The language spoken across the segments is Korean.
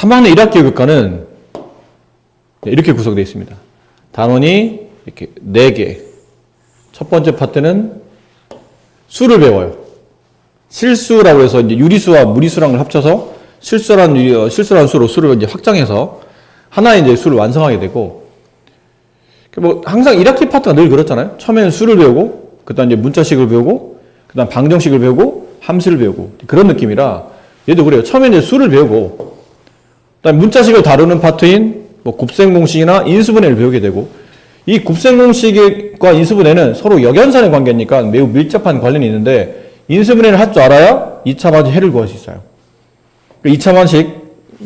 3학년 1학기 교과는 이렇게 구성되어 있습니다. 단원이 이렇게 4개. 첫 번째 파트는 수를 배워요. 실수라고 해서 이제 유리수와 무리수랑을 합쳐서 실수라는 수로 수를 이제 확장해서 하나의 이제 수를 완성하게 되고, 뭐 항상 1학기 파트가 늘 그렇잖아요. 처음에는 수를 배우고, 그다음 이제 문자식을 배우고, 그다음 방정식을 배우고, 함수를 배우고 그런 느낌이라 얘도 그래요. 처음에는 이제 수를 배우고, 그다음 문자식을 다루는 파트인 뭐 곱셈공식이나 인수분해를 배우게 되고, 이 곱셈공식과 인수분해는 서로 역연산의 관계니까 매우 밀접한 관련이 있는데, 인수분해를 할 줄 알아야 2차 반식 해를 구할 수 있어요. 2차 반식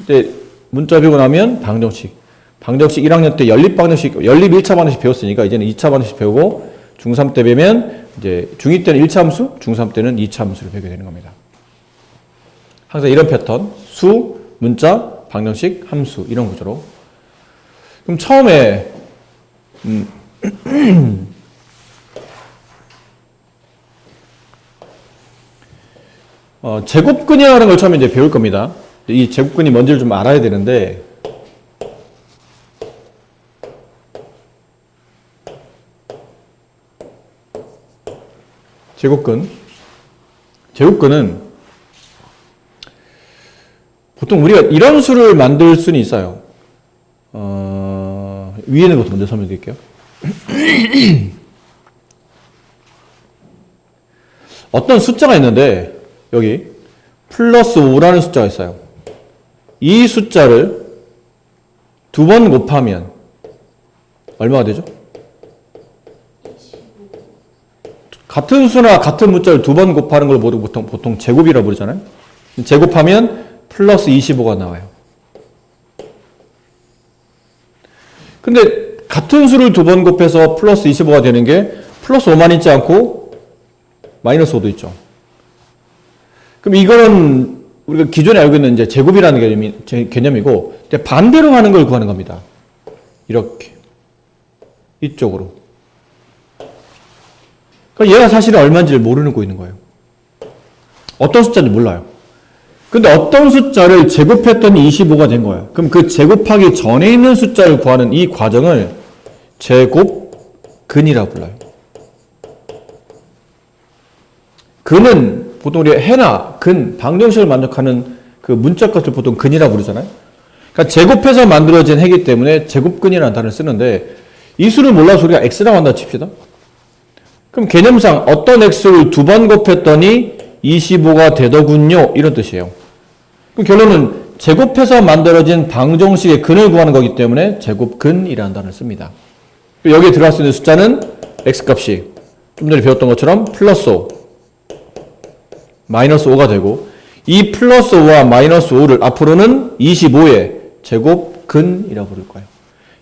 때 문자 배우고 나면 방정식 1학년 때 연립 1차 반식 배웠으니까 이제는 2차 반식 배우고, 중3 때 배우면 이제 중2 때는 1차 함수, 중3 때는 2차 함수를 배우게 되는 겁니다. 항상 이런 패턴, 수, 문자, 방정식, 함수 이런 구조로. 그럼 처음에 제곱근이라는 걸 처음에 이제 배울 겁니다. 이 제곱근이 뭔지를 좀 알아야 되는데, 제곱근은 보통 우리가 이런 수를 만들 수는 있어요. 위에 있는 것부터 먼저 설명드릴게요. 어떤 숫자가 있는데 여기 플러스 5라는 숫자가 있어요. 이 숫자를 2번 곱하면 얼마가 되죠? 같은 수나 같은 문자를 2번 곱하는 걸 보통 제곱이라고 부르잖아요. 제곱하면 플러스 25가 나와요. 근데 같은 수를 2번 곱해서 플러스 25가 되는 게 플러스 5만 있지 않고 마이너스 5도 있죠. 그럼 이거는 우리가 기존에 알고 있는 이제 제곱이라는 개념이고, 반대로 하는 걸 구하는 겁니다. 이렇게. 이쪽으로. 그럼 얘가 사실은 얼마인지를 모르고 있는 거예요. 어떤 숫자인지 몰라요. 근데 어떤 숫자를 제곱했더니 25가 된 거예요. 그럼 그 제곱하기 전에 있는 숫자를 구하는 이 과정을 제곱근이라고 불러요. 근은 보통 우리가 해나 근, 방정식을 만족하는 그 문자값을 보통 근이라고 부르잖아요. 그러니까 제곱해서 만들어진 해기 때문에 제곱근이라는 단어를 쓰는데, 이 수를 몰라서 우리가 x라고 한다 칩시다. 그럼 개념상 어떤 x를 2번 곱했더니 25가 되더군요, 이런 뜻이에요. 그럼 결론은 제곱해서 만들어진 방정식의 근을 구하는 거기 때문에 제곱근이라는 단어를 씁니다. 여기에 들어갈 수 있는 숫자는 x값이 좀 전에 배웠던 것처럼 플러스 5, 마이너스 5가 되고, 이 플러스 5와 마이너스 5를 앞으로는 25의 제곱근이라고 부를 거예요.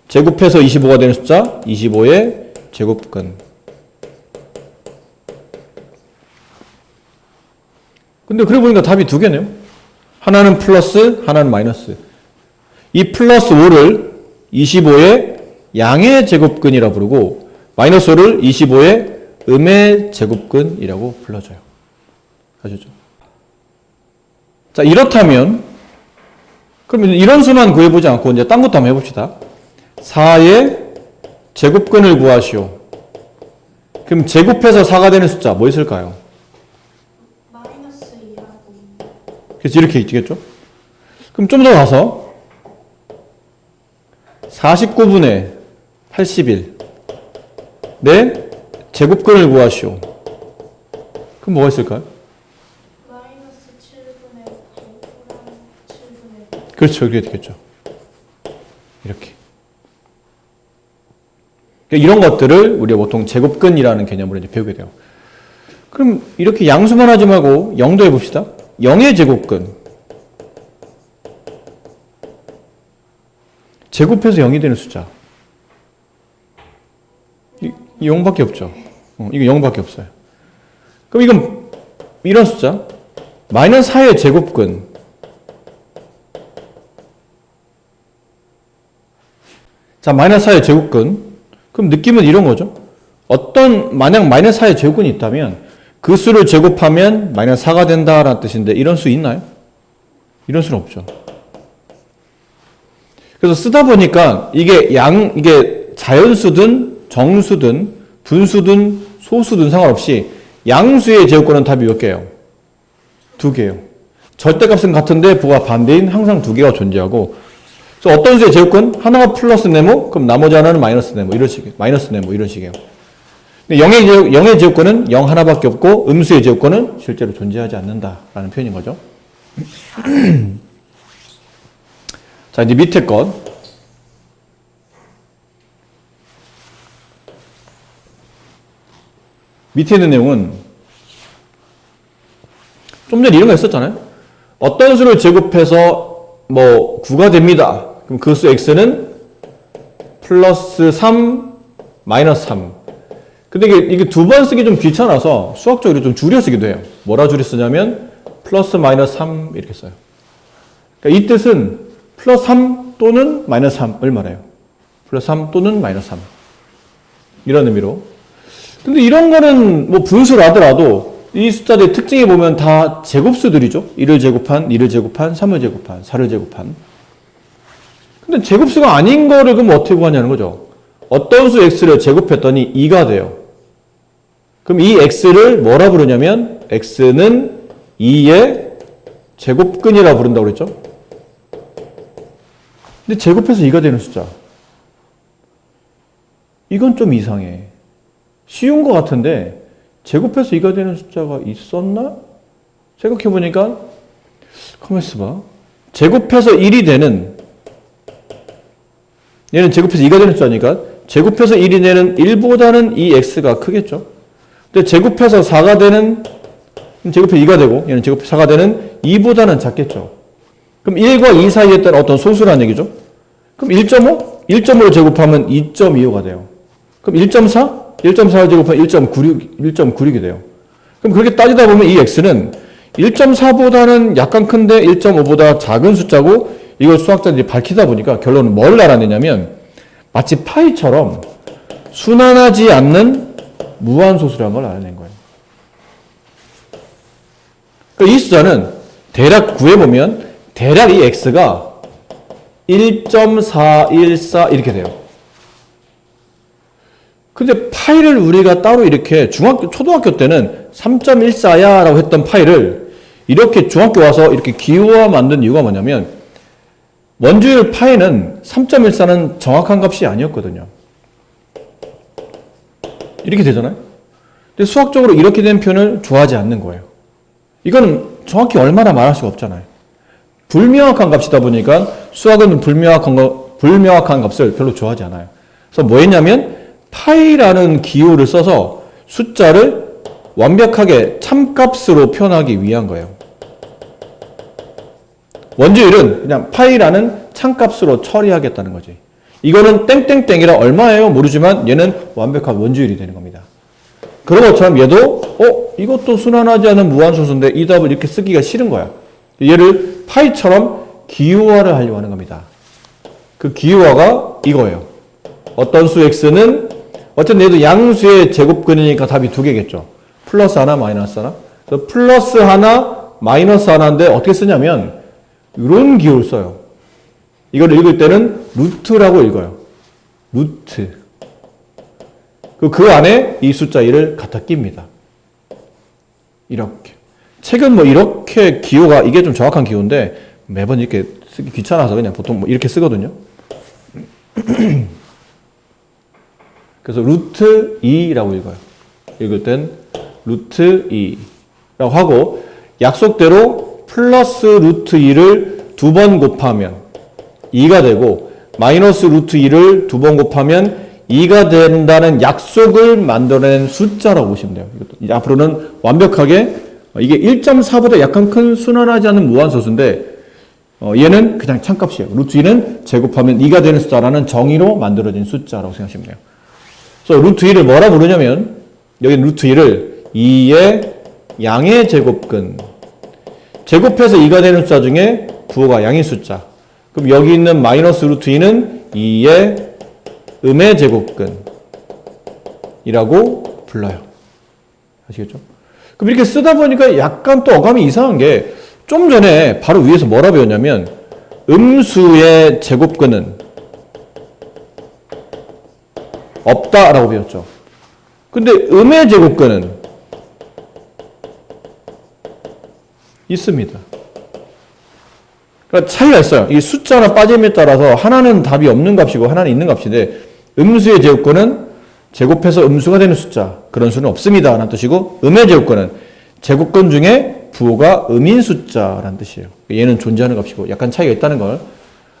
제곱해서 25가 되는 숫자 25의 제곱근. 근데 그래 보니까 답이 2개네요. 하나는 플러스, 하나는 마이너스. 이 플러스 5를 25의 양의 제곱근이라고 부르고, 마이너스 5를 25의 음의 제곱근이라고 불러줘요. 아시죠? 자, 이렇다면, 그러면 이런 수만 구해보지 않고 이제 딴 것도 한번 해봅시다. 4의 제곱근을 구하시오. 그럼 제곱해서 4가 되는 숫자 뭐 있을까요? 마이너스 2하고. 그래서 이렇게 있겠죠? 그럼 좀 더 가서 49분의 81 네 제곱근을 구하시오. 그럼 뭐가 있을까요? 마이너스 7분의 9랑 7분의 9. 그렇죠. 그렇게 되겠죠. 이렇게. 그러니까 이런 것들을 우리가 보통 제곱근이라는 개념으로 이제 배우게 돼요. 그럼 이렇게 양수만 하지 말고 0도 해봅시다. 0의 제곱근. 제곱해서 0이 되는 숫자. 이 0밖에 없죠. 이거 0밖에 없어요. 그럼 이건 이런 숫자. 마이너스 4의 제곱근. 자, 마이너스 4의 제곱근. 그럼 느낌은 이런 거죠. 만약 마이너스 4의 제곱근이 있다면 그 수를 제곱하면 마이너스 4가 된다라는 뜻인데, 이런 수 있나요? 이런 수는 없죠. 그래서 쓰다 보니까 이게 자연수든 정수든 분수든 소수든 상관없이 양수의 제곱근은 답이 몇 개예요? 2개예요. 절대값은 같은데 부가 반대인 항상 2개가 존재하고, 그래서 어떤 수의 제곱근? 하나가 플러스 네모, 그럼 나머지 하나는 마이너스 네모, 이런 식이에요. 마이너스 네모, 이런 식이에요. 근데 0의 제곱근은 0 하나밖에 없고, 음수의 제곱근은 실제로 존재하지 않는다라는 표현인 거죠. 자, 이제 밑에 것. 밑에 있는 내용은 좀 전에 이런 거 했었잖아요. 어떤 수를 제곱해서 뭐 9가 됩니다. 그럼 그 수 x는 플러스 3, 마이너스 3. 근데 이게 2번 쓰기 좀 귀찮아서 수학적으로 좀 줄여 쓰기도 해요. 뭐라 줄여 쓰냐면 플러스 마이너스 3 이렇게 써요. 그러니까 이 뜻은 플러스 3 또는 마이너스 3을 말해요. 플러스 3 또는 마이너스 3. 이런 의미로. 근데 이런 거는 뭐 분수를 하더라도 이 숫자들의 특징이 보면 다 제곱수들이죠. 1을 제곱한, 2를 제곱한, 3을 제곱한, 4를 제곱한. 근데 제곱수가 아닌 거를 그럼 어떻게 구하냐는 거죠. 어떤 수 x를 제곱했더니 2가 돼요. 그럼 이 x를 뭐라 부르냐면 x는 2의 제곱근이라 부른다고 그랬죠. 근데 제곱해서 2가 되는 숫자. 이건 좀 이상해. 쉬운 것 같은데 제곱해서 2가 되는 숫자가 있었나? 생각해보니까 가만 있어봐. 제곱해서 1이 되는, 얘는 제곱해서 2가 되는 숫자니까 제곱해서 1이 되는 1보다는 이 x가 크겠죠. 근데 제곱해서 4가 되는, 제곱해서 2가 되고 얘는 제곱해서 4가 되는 2보다는 작겠죠. 그럼 1과 2 사이에 있던 어떤 소수라는 얘기죠. 그럼 1.5? 1.5로 제곱하면 2.25가 돼요. 그럼 1.4? 1.4를 제곱하면 1.96이 돼요. 그럼 그렇게 따지다 보면 이 x는 1.4보다는 약간 큰데 1.5보다 작은 숫자고, 이걸 수학자들이 밝히다 보니까 결론은 뭘 알아내냐면 마치 파이처럼 순환하지 않는 무한소수라는 걸 알아낸 거예요. 그러니까 이 숫자는 대략 구해보면 대략 이 x가 1.414 이렇게 돼요. 근데 파이를 우리가 따로 이렇게 초등학교 때는 3.14야 라고 했던 파이를 이렇게 중학교 와서 이렇게 기호화 만든 이유가 뭐냐면 원주율 파이는 3.14는 정확한 값이 아니었거든요. 이렇게 되잖아요. 근데 수학적으로 이렇게 된 표현을 좋아하지 않는 거예요. 이거는 정확히 얼마나 말할 수가 없잖아요. 불명확한 값이다 보니까 수학은 불명확한 값을 별로 좋아하지 않아요. 그래서 뭐 했냐면 파이라는 기호를 써서 숫자를 완벽하게 참값으로 표현하기 위한 거예요. 원주율은 그냥 파이라는 참값으로 처리하겠다는 거지. 이거는 땡땡땡이라 얼마예요? 모르지만 얘는 완벽한 원주율이 되는 겁니다. 그런 것처럼 얘도 이것도 순환하지 않은 무한소수인데 이 답을 이렇게 쓰기가 싫은 거야. 얘를 파이처럼 기호화를 하려고 하는 겁니다. 그 기호화가 이거예요. 어떤 수 x는 어쨌든 얘도 양수의 제곱근이니까 답이 2개겠죠. 플러스 하나, 마이너스 하나. 그래서 플러스 하나, 마이너스 하나인데 어떻게 쓰냐면 이런 기호를 써요. 이걸 읽을 때는 루트라고 읽어요. 루트. 그 안에 이 숫자 1을 갖다 낍니다. 이렇게. 책은 뭐 이렇게 기호가, 이게 좀 정확한 기호인데 매번 이렇게 쓰기 귀찮아서 그냥 보통 뭐 이렇게 쓰거든요. 그래서 루트 2라고 읽어요. 읽을 땐 루트 2라고 하고, 약속대로 플러스 루트 2를 2번 곱하면 2가 되고, 마이너스 루트 2를 2번 곱하면 2가 된다는 약속을 만들어낸 숫자라고 보시면 돼요. 이것도 앞으로는 완벽하게 이게 1.4보다 약간 큰 순환하지 않는 무한소수인데 얘는 그냥 참값이에요. 루트 2는 제곱하면 2가 되는 숫자라는 정의로 만들어진 숫자라고 생각하시면 돼요. 그래서 루트 2를 뭐라 부르냐면 여기 루트 2를 2의 양의 제곱근, 제곱해서 2가 되는 숫자 중에 부호가 양의 숫자. 그럼 여기 있는 마이너스 루트 2는 2의 음의 제곱근이라고 불러요. 아시겠죠? 그럼 이렇게 쓰다 보니까 약간 또 어감이 이상한 게, 좀 전에 바로 위에서 뭐라 배웠냐면 음수의 제곱근은 없다라고 배웠죠. 근데 음의 제곱근은 있습니다. 그러니까 차이가 있어요. 이 숫자나 빠짐에 따라서 하나는 답이 없는 값이고 하나는 있는 값인데 음수의 제곱근은 제곱해서 음수가 되는 숫자, 그런 수는 없습니다 라는 뜻이고, 음의 제곱근은 제곱근 중에 부호가 음인 숫자라는 뜻이에요. 얘는 존재하는 값이고 약간 차이가 있다는 걸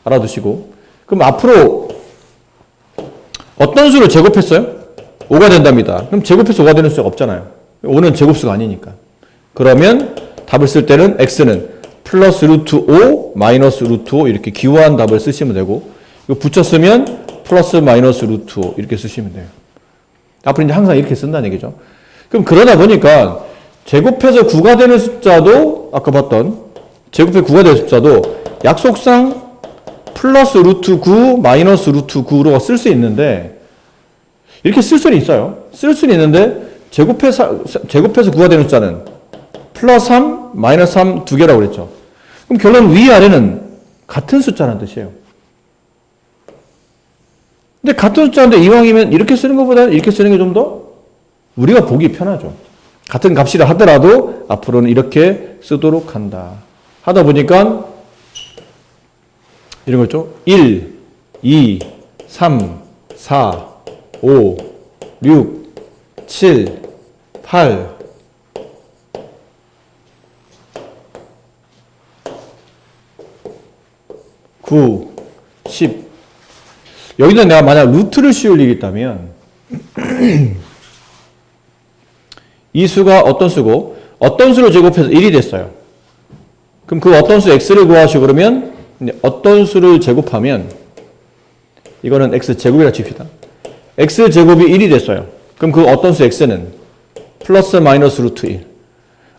알아두시고, 그럼 앞으로 어떤 수를 제곱했어요? 5가 된답니다. 그럼 제곱해서 5가 되는 수가 없잖아요. 5는 제곱수가 아니니까. 그러면 답을 쓸 때는 x는 플러스 루트 5 마이너스 루트 5 이렇게 기호한 답을 쓰시면 되고, 이거 붙였으면 플러스 마이너스 루트 5 이렇게 쓰시면 돼요. 앞으로 이제 항상 이렇게 쓴다는 얘기죠. 그럼 그러다 보니까 제곱해서 9가 되는 숫자도 아까 봤던 제곱해서 9가 되는 숫자도 약속상 플러스 루트 9 마이너스 루트 9로 쓸 수 있는데, 이렇게 쓸 수는 있어요. 쓸 수는 있는데 제곱해서 9가 되는 숫자는 플러스 3 마이너스 3 두 개라고 그랬죠. 그럼 결론 위아래는 같은 숫자라는 뜻이에요. 근데 같은 숫자인데 이왕이면 이렇게 쓰는 것보다는 이렇게 쓰는 게 좀 더 우리가 보기 편하죠. 같은 값이라 하더라도 앞으로는 이렇게 쓰도록 한다. 하다 보니까 이런 거 있죠. 1, 2, 3, 4, 5, 6, 7, 8, 9, 10. 여기는 내가 만약 루트를 씌울 일이 있다면 이 수가 어떤 수고 어떤 수를 제곱해서 1이 됐어요. 그럼 그 어떤 수 x를 구하시고, 그러면 어떤 수를 제곱하면 이거는 x제곱이라 칩시다. x제곱이 1이 됐어요. 그럼 그 어떤 수 x는 플러스 마이너스 루트 1.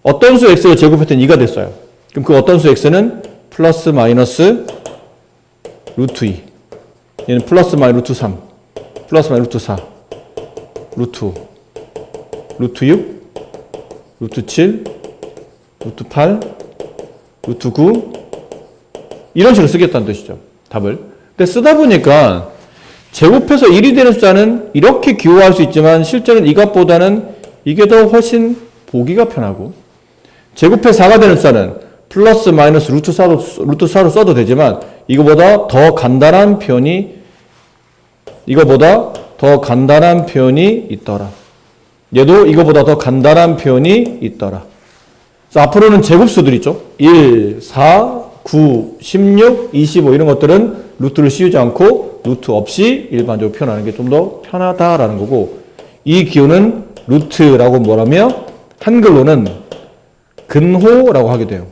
어떤 수 x를 제곱했더니 2가 됐어요. 그럼 그 어떤 수 x는 플러스 마이너스 루트 2. 얘는 플러스 마이너스 루트 3. 플러스 마이너스 루트 4. 루트 5. 루트 6. 루트 7. 루트 8. 루트 9. 이런 식으로 쓰겠다는 뜻이죠. 답을. 근데 쓰다 보니까 제곱해서 1이 되는 숫자는 이렇게 기호할 수 있지만 실제는 이 값보다는 이게 더 훨씬 보기가 편하고, 제곱해서 4가 되는 숫자는 플러스 마이너스 루트 4로 써도 되지만 이거보다 더 간단한 표현이 있더라. 얘도 이거보다 더 간단한 표현이 있더라. 그래서 앞으로는 제곱수들 있죠. 1, 4, 9, 16, 25 이런 것들은 루트를 씌우지 않고 루트 없이 일반적으로 표현하는 게 좀 더 편하다라는 거고, 이 기호는 루트라고 뭐라며 한글로는 근호라고 하게 돼요.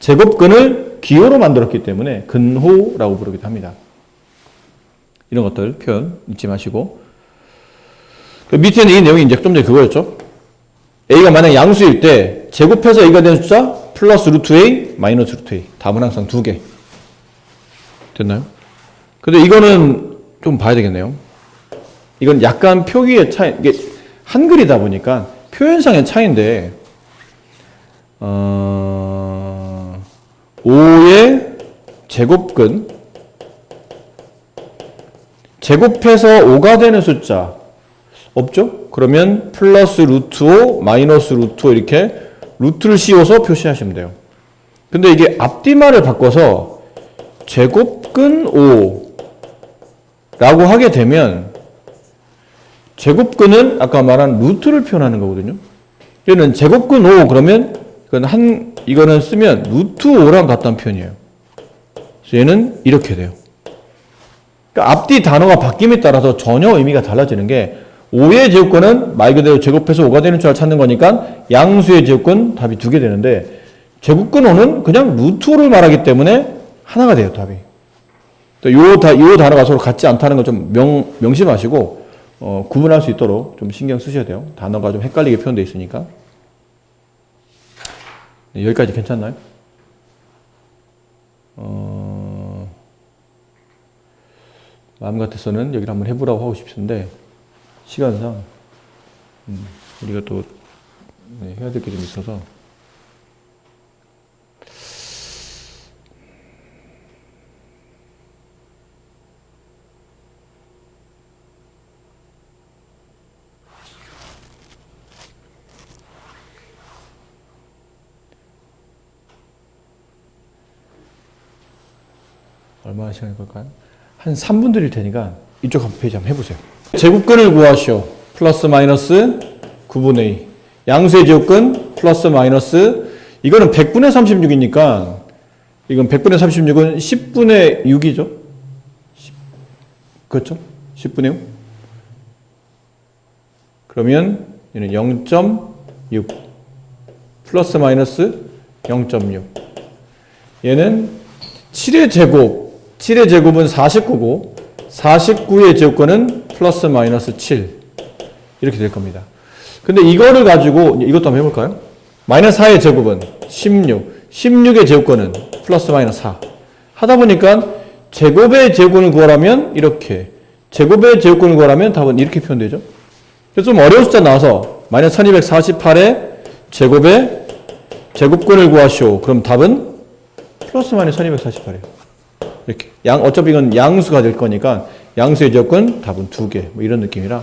제곱근을 기호로 만들었기 때문에 근호라고 부르기도 합니다. 이런 것들 표현 잊지 마시고, 그 밑에는 이 내용이 이제 좀 전에 그거였죠. a가 만약 양수일 때 제곱해서 a가 되는 숫자 플러스 루트 a 마이너스 루트 a. 답은 항상 2개. 됐나요? 근데 이거는 좀 봐야 되겠네요. 이건 약간 표기의 차이, 이게 한글이다 보니까 표현상의 차이인데, 5의 제곱근, 제곱해서 5가 되는 숫자 없죠? 그러면 플러스 루트 5 마이너스 루트 5 이렇게 루트를 씌워서 표시하시면 돼요. 근데 이게 앞뒤말을 바꿔서 제곱근 5라고 하게 되면 제곱근은 아까 말한 루트를 표현하는 거거든요. 얘는 제곱근 5 그러면 이거는 쓰면 루트 5랑 같다는 표현이에요. 그래서 얘는 이렇게 돼요. 그러니까 앞뒤 단어가 바뀜에 따라서 전혀 의미가 달라지는 게, 5의 제곱근은 말 그대로 제곱해서 5가 되는 숫자를 찾는 거니까 양수의 제곱근 답이 2개 되는데, 제곱근 5는 그냥 루트 5를 말하기 때문에 하나가 돼요, 답이. 요 단어가 서로 같지 않다는 걸 좀 명심하시고 구분할 수 있도록 좀 신경 쓰셔야 돼요. 단어가 좀 헷갈리게 표현되어 있으니까. 네, 여기까지 괜찮나요? 마음 같아서는 여기를 한번 해보라고 하고 싶은데 시간상 우리가 또 해야 될 게 좀 있어서 얼마나 시간이 걸까요? 한 3분 드릴 테니까 이쪽 한 페이지 한번 해보세요. 제곱근을 구하시오. 플러스 마이너스 9분의 2. 양수의 제곱근 플러스 마이너스 이거는 100분의 36이니까 이건 100분의 36은 10분의 6이죠. 그렇죠? 10분의 6. 그러면 얘는 0.6 플러스 마이너스 0.6. 얘는 7의 제곱은 49고 49의 제곱근은 플러스 마이너스 7 이렇게 될 겁니다. 근데 이거를 가지고 이것도 한번 해볼까요? 마이너스 4의 제곱은 16 16의 제곱근은 플러스 마이너스 4 하다 보니까 제곱의 제곱근을 구하라면 이렇게 제곱의 제곱근을 구하라면 답은 이렇게 표현되죠. 그래서 좀 어려운 숫자 나와서 마이너스 1248의 제곱의 제곱근을 구하시오. 그럼 답은 플러스 마이너스 1248이에요. 이렇게 어차피 이건 양수가 될 거니까 양수의 제곱근 답은 2개 뭐 이런 느낌이라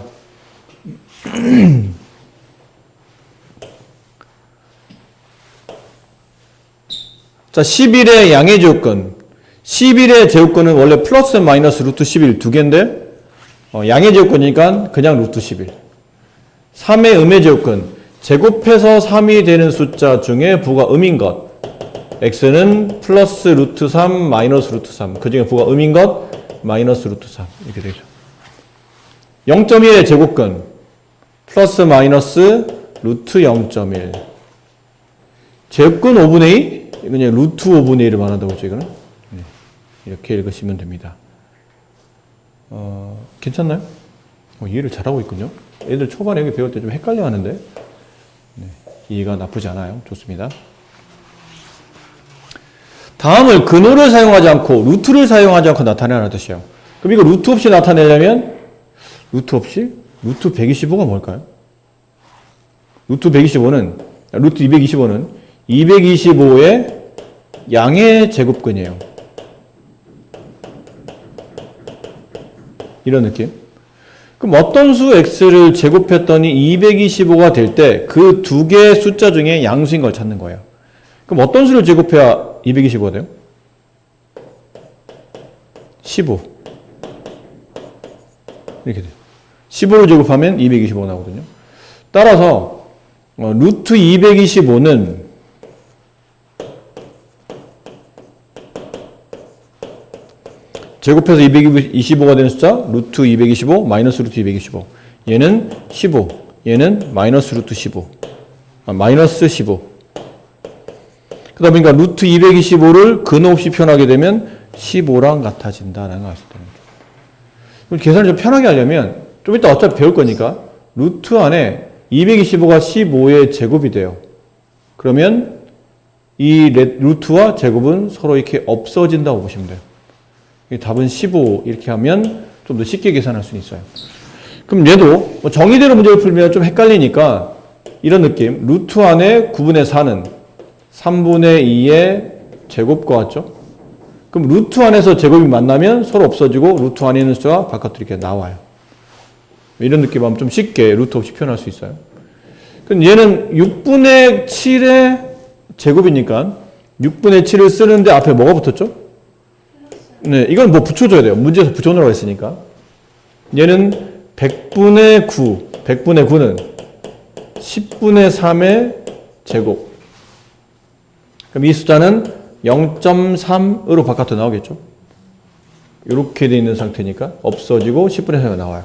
자 11의 양의 제곱근 11의 제곱근은 원래 플러스 마이너스 루트 11 두 개인데 양의 제곱근이니까 그냥 루트 11 3의 음의 제곱근 제곱해서 3이 되는 숫자 중에 부가 음인 것 x는 플러스 루트 3 마이너스 루트 3 그 중에 부가 음인 것 마이너스 루트 3 이렇게 되죠. 0.1의 제곱근 플러스 마이너스 루트 0.1 제곱근 5분의 2 이건 그냥 루트 5분의 1을 말한다고 했죠. 이거는 네. 이렇게 읽으시면 됩니다. 괜찮나요? 이해를 잘하고 있군요. 애들 초반에 여기 배울 때 좀 헷갈려 하는데 네. 이해가 나쁘지 않아요. 좋습니다. 다음을 근호를 사용하지 않고 루트를 사용하지 않고 나타내라는 뜻이에요. 그럼 이거 루트 없이 나타내려면 루트 125가 뭘까요? 루트 225는 225의 양의 제곱근이에요. 이런 느낌. 그럼 어떤 수 x를 제곱했더니 225가 될 때 그 두 개의 숫자 중에 양수인 걸 찾는 거예요. 그럼 어떤 수를 제곱해야 225가 돼요? 15 이렇게 돼요. 15를 제곱하면 225 나오거든요. 따라서 루트 225는 제곱해서 225가 되는 숫자 루트 225 마이너스 루트 225 얘는 15 얘는 마이너스 루트 15 마이너스 15 그 다음에 그러니까 루트 225를 근호 없이 표현하게 되면 15랑 같아진다라는 걸 알 수 있다는 거죠. 계산을 좀 편하게 하려면 좀 이따 어차피 배울 거니까 루트 안에 225가 15의 제곱이 돼요. 그러면 이 루트와 제곱은 서로 이렇게 없어진다고 보시면 돼요. 답은 15 이렇게 하면 좀 더 쉽게 계산할 수 있어요. 그럼 얘도 정의대로 문제를 풀면 좀 헷갈리니까 이런 느낌. 루트 안에 9분의 4는 3분의 2의 제곱과 같죠? 그럼 루트 안에서 제곱이 만나면 서로 없어지고 루트 안에 있는 숫자가 바깥으로 이렇게 나와요. 이런 느낌 하면 좀 쉽게 루트 없이 표현할 수 있어요. 그럼 얘는 6분의 7의 제곱이니까 6분의 7을 쓰는데 앞에 뭐가 붙었죠? 네, 이건 뭐 붙여줘야 돼요. 문제에서 붙여놓으라고 했으니까. 얘는 100분의 9, 100분의 9는 10분의 3의 제곱. 그럼 이 숫자는 0.3으로 바깥으로 나오겠죠? 이렇게 되어 있는 상태니까 없어지고 10분의 3이 나와요.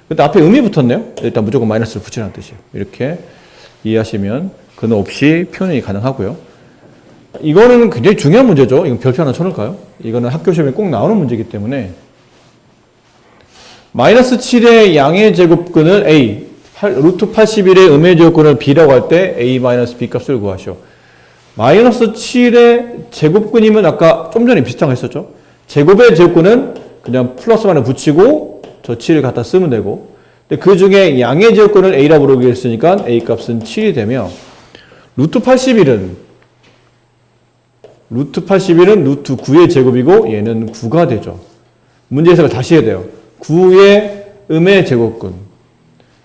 근데 앞에 음이 붙었네요. 일단 무조건 마이너스를 붙이라는 뜻이에요. 이렇게 이해하시면 근호 없이 표현이 가능하고요. 이거는 굉장히 중요한 문제죠. 이건 별표 하나 쳐놓을까요? 이거는 학교 시험에 꼭 나오는 문제이기 때문에 마이너스 7의 양의 제곱근을 a, 루트 81의 음의 제곱근을 b라고 할 때 a 마이너스 b 값을 구하시오. 마이너스 7의 제곱근이면 아까 좀 전에 비슷한 거 했었죠. 제곱의 제곱근은 그냥 플러스 마이너스 붙이고 저 7을 갖다 쓰면 되고 근데 그 중에 양의 제곱근을 a라고 부르기로 했으니까 a 값은 7이 되며 루트 81은 루트 9의 제곱이고 얘는 9가 되죠. 문제 해석을 다시 해야 돼요. 9의 음의 제곱근.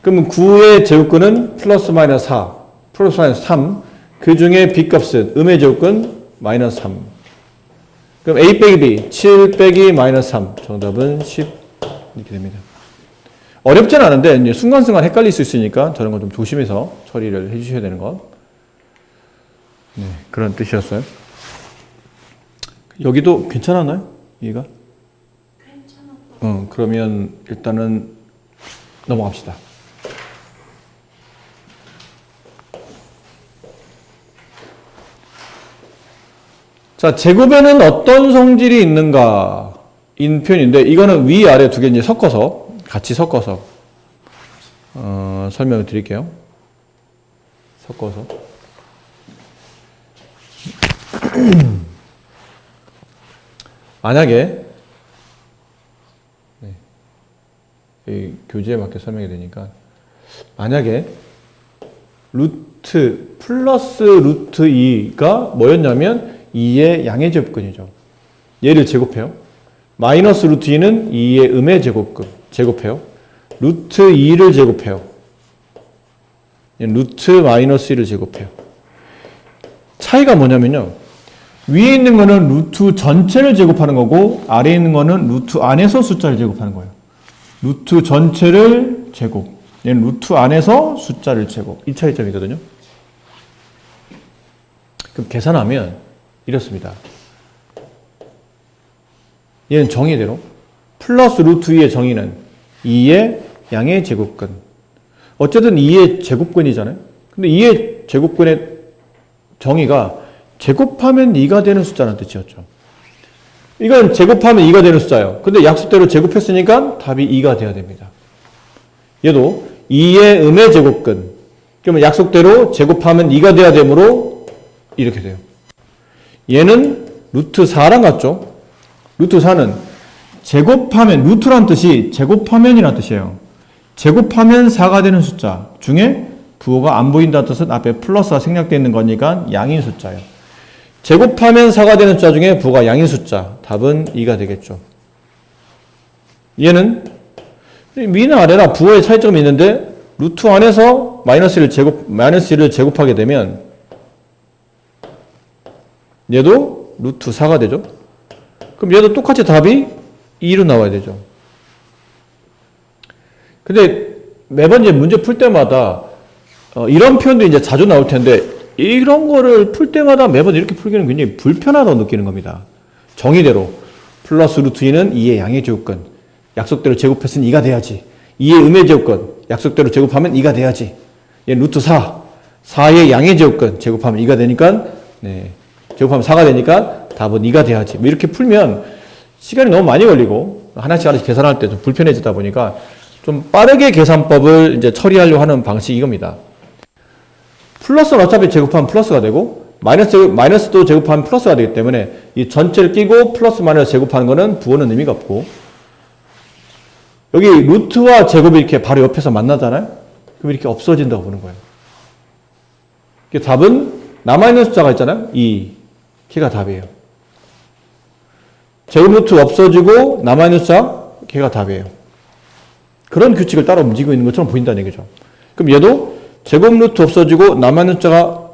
그러면 9의 제곱근은 플러스 마이너스 4, 플러스 마이너스 3. 그 중에 b 값은 음의 제곱근 마이너스 3. 그럼 A 빼기 B, 7 빼기 마이너스 3. 정답은 10 이렇게 됩니다. 어렵진 않은데 이제 순간순간 헷갈릴 수 있으니까 저런 건 좀 조심해서 처리를 해주셔야 되는 것. 네, 그런 뜻이었어요. 여기도 괜찮았나요? 이해가? 괜찮아. 그러면 일단은 넘어갑시다. 자, 제곱에는 어떤 성질이 있는가? 인 표현인데, 이거는 위아래 두 개 이제 섞어서, 같이 섞어서, 설명을 드릴게요. 섞어서. 만약에, 네, 이 교재에 맞게 설명이 되니까, 만약에, 루트 플러스 루트 2가 뭐였냐면, 2의 양의 제곱근이죠. 얘를 제곱해요. 마이너스 루트 2는 2의 음의 제곱근, 제곱해요. 루트 2를 제곱해요. 루트 마이너스 1을 제곱해요. 차이가 뭐냐면요. 위에 있는 거는 루트 전체를 제곱하는 거고, 아래에 있는 거는 루트 안에서 숫자를 제곱하는 거예요. 루트 전체를 제곱. 얘는 루트 안에서 숫자를 제곱. 이 차이점이거든요. 그럼 계산하면 이렇습니다. 얘는 정의대로 플러스 루트 2의 정의는 2의 양의 제곱근. 어쨌든 2의 제곱근이잖아요. 근데 2의 제곱근의 정의가 제곱하면 2가 되는 숫자라는 뜻이었죠. 이건 제곱하면 2가 되는 숫자예요. 근데 약속대로 제곱했으니까 답이 2가 돼야 됩니다. 얘도 2의 음의 제곱근. 그러면 약속대로 제곱하면 2가 돼야 되므로 이렇게 돼요. 얘는 루트 4랑 같죠? 루트 4는 제곱하면, 루트란 뜻이 제곱하면이라는 뜻이에요. 제곱하면 4가 되는 숫자 중에 부호가 안 보인다는 뜻은 앞에 플러스가 생략되어 있는 거니까 양인 숫자예요. 제곱하면 4가 되는 숫자 중에 부호가 양인 숫자. 답은 2가 되겠죠. 얘는 위나 아래나 부호의 차이점이 있는데 루트 안에서 마이너스 1을 제곱하게 되면 얘도 루트 4가 되죠. 그럼 얘도 똑같이 답이 2로 나와야 되죠. 근데 매번 이제 문제 풀 때마다 이런 표현도 이제 자주 나올 텐데 이런 거를 풀 때마다 매번 이렇게 풀기는 굉장히 불편하다고 느끼는 겁니다. 정의대로 플러스 루트 2는 2의 양의 제곱근. 약속대로 제곱했으니 2가 돼야지. 2의 음의 제곱근. 약속대로 제곱하면 2가 돼야지. 얘 루트 4. 4의 양의 제곱근. 제곱하면 2가 되니까 네. 제곱하면 4가 되니까 답은 2가 돼야지. 뭐 이렇게 풀면 시간이 너무 많이 걸리고 하나씩 하나씩 계산할 때 좀 불편해지다 보니까 좀 빠르게 계산법을 이제 처리하려고 하는 방식이 이겁니다. 플러스는 어차피 제곱하면 플러스가 되고 마이너스도 제곱하면 플러스가 되기 때문에 이 전체를 끼고 플러스 마이너스 제곱하는 거는 부호는 의미가 없고 여기 루트와 제곱이 이렇게 바로 옆에서 만나잖아요. 그럼 이렇게 없어진다고 보는 거예요. 답은 남아있는 숫자가 있잖아요. 2. 걔가 답이에요. 제곱 루트 없어지고 남아있는 숫자, 걔가 답이에요. 그런 규칙을 따라 움직이고 있는 것처럼 보인다는 얘기죠. 그럼 얘도 제곱 루트 없어지고 남아있는 숫자가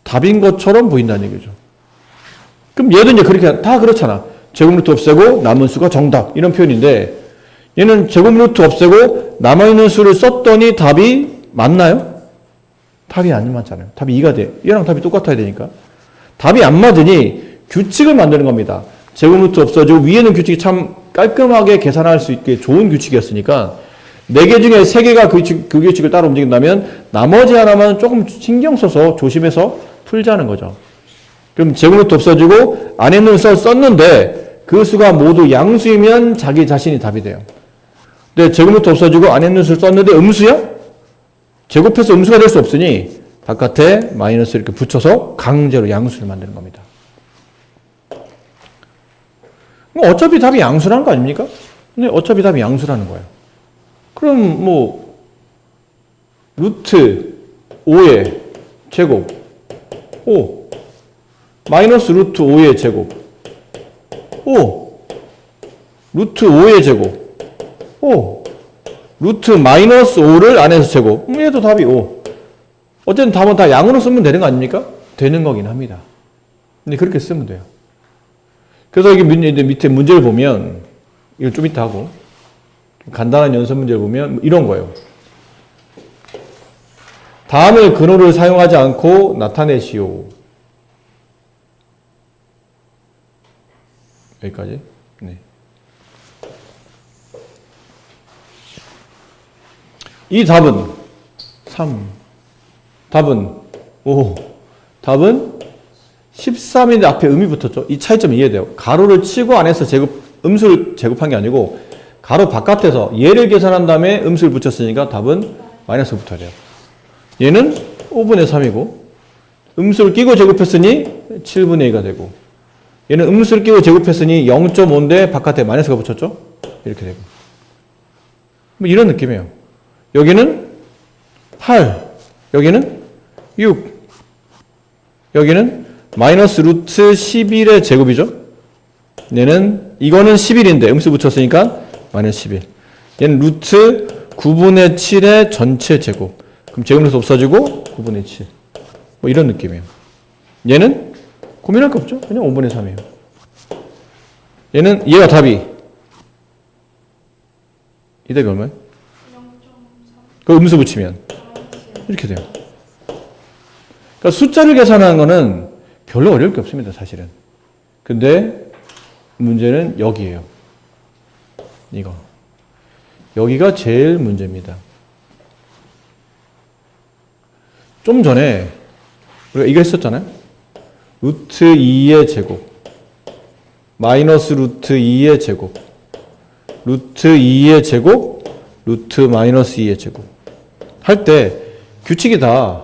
답인 것처럼 보인다는 얘기죠. 그럼 얘도 이제 그렇게 다 그렇잖아. 제곱 루트 없애고 남은 수가 정답. 이런 표현인데 얘는 제곱 루트 없애고 남아있는 수를 썼더니 답이 맞나요? 답이 안 맞잖아요. 답이 2가 돼. 얘랑 답이 똑같아야 되니까. 답이 안 맞으니 규칙을 만드는 겁니다. 제곱 루트 없어지고 위에는 규칙이 참 깔끔하게 계산할 수 있게 좋은 규칙이었으니까 4개 중에 3개가 그 규칙을 따라 움직인다면 나머지 하나만 조금 신경 써서 조심해서 풀자는 거죠. 그럼 제곱 루트 없어지고 안에 있는 수 썼는데 그 수가 모두 양수이면 자기 자신이 답이 돼요. 근데 제곱 루트 없어지고 안에 있는 수를 썼는데 음수야? 제곱해서 음수가 될 수 없으니 바깥에 마이너스 이렇게 붙여서 강제로 양수를 만드는 겁니다. 어차피 답이 양수라는 거 아닙니까? 근데 어차피 답이 양수라는 거예요. 그럼 뭐 루트 5의 제곱 5 마이너스 루트 5의 제곱 5 루트 5의 제곱 5 루트 마이너스 5를 안에서 제곱 얘도 답이 5. 어쨌든 답은 다 양으로 쓰면 되는 거 아닙니까? 되는 거긴 합니다. 근데 그렇게 쓰면 돼요. 그래서 여기 밑에 문제를 보면, 이걸 좀 이따 하고, 간단한 연습 문제를 보면 이런 거예요. 다음의 근호를 사용하지 않고 나타내시오. 여기까지. 네. 이 답은 3. 답은 5. 답은 13인데 앞에 음이 붙었죠. 이 차이점 이해돼요. 가로를 치고 안에서 음수를 제곱한 게 아니고 가로 바깥에서 얘를 계산한 다음에 음수를 붙였으니까 답은 마이너스 붙어야 돼요. 얘는 5분의 3이고 음수를 끼고 제곱했으니 7분의 2가 되고 얘는 음수를 끼고 제곱했으니 0.5인데 바깥에 마이너스가 붙였죠. 이렇게 되고 뭐 이런 느낌이에요. 여기는 8, 여기는 6, 여기는 마이너스 루트 11의 제곱이죠. 이거는 11인데 음수 붙였으니까 마이너스 11. 얘는 루트 9분의 7의 전체 제곱. 그럼 제곱루트 없어지고 9분의 7. 뭐 이런 느낌이에요. 얘는 고민할 거 없죠. 그냥 5분의 3이에요. 얘가 답이. 이 답이 얼마예요? 0.3. 그 음수 붙이면 이렇게 돼요. 그러니까 숫자를 계산하는 거는 별로 어려울 게 없습니다, 사실은. 근데 문제는 여기예요. 이거. 여기가 제일 문제입니다. 좀 전에 우리가 이거 했었잖아요. 루트 2의 제곱, 마이너스 루트 2의 제곱, 루트 2의 제곱, 루트 마이너스 2의 제곱 할 때 규칙이 다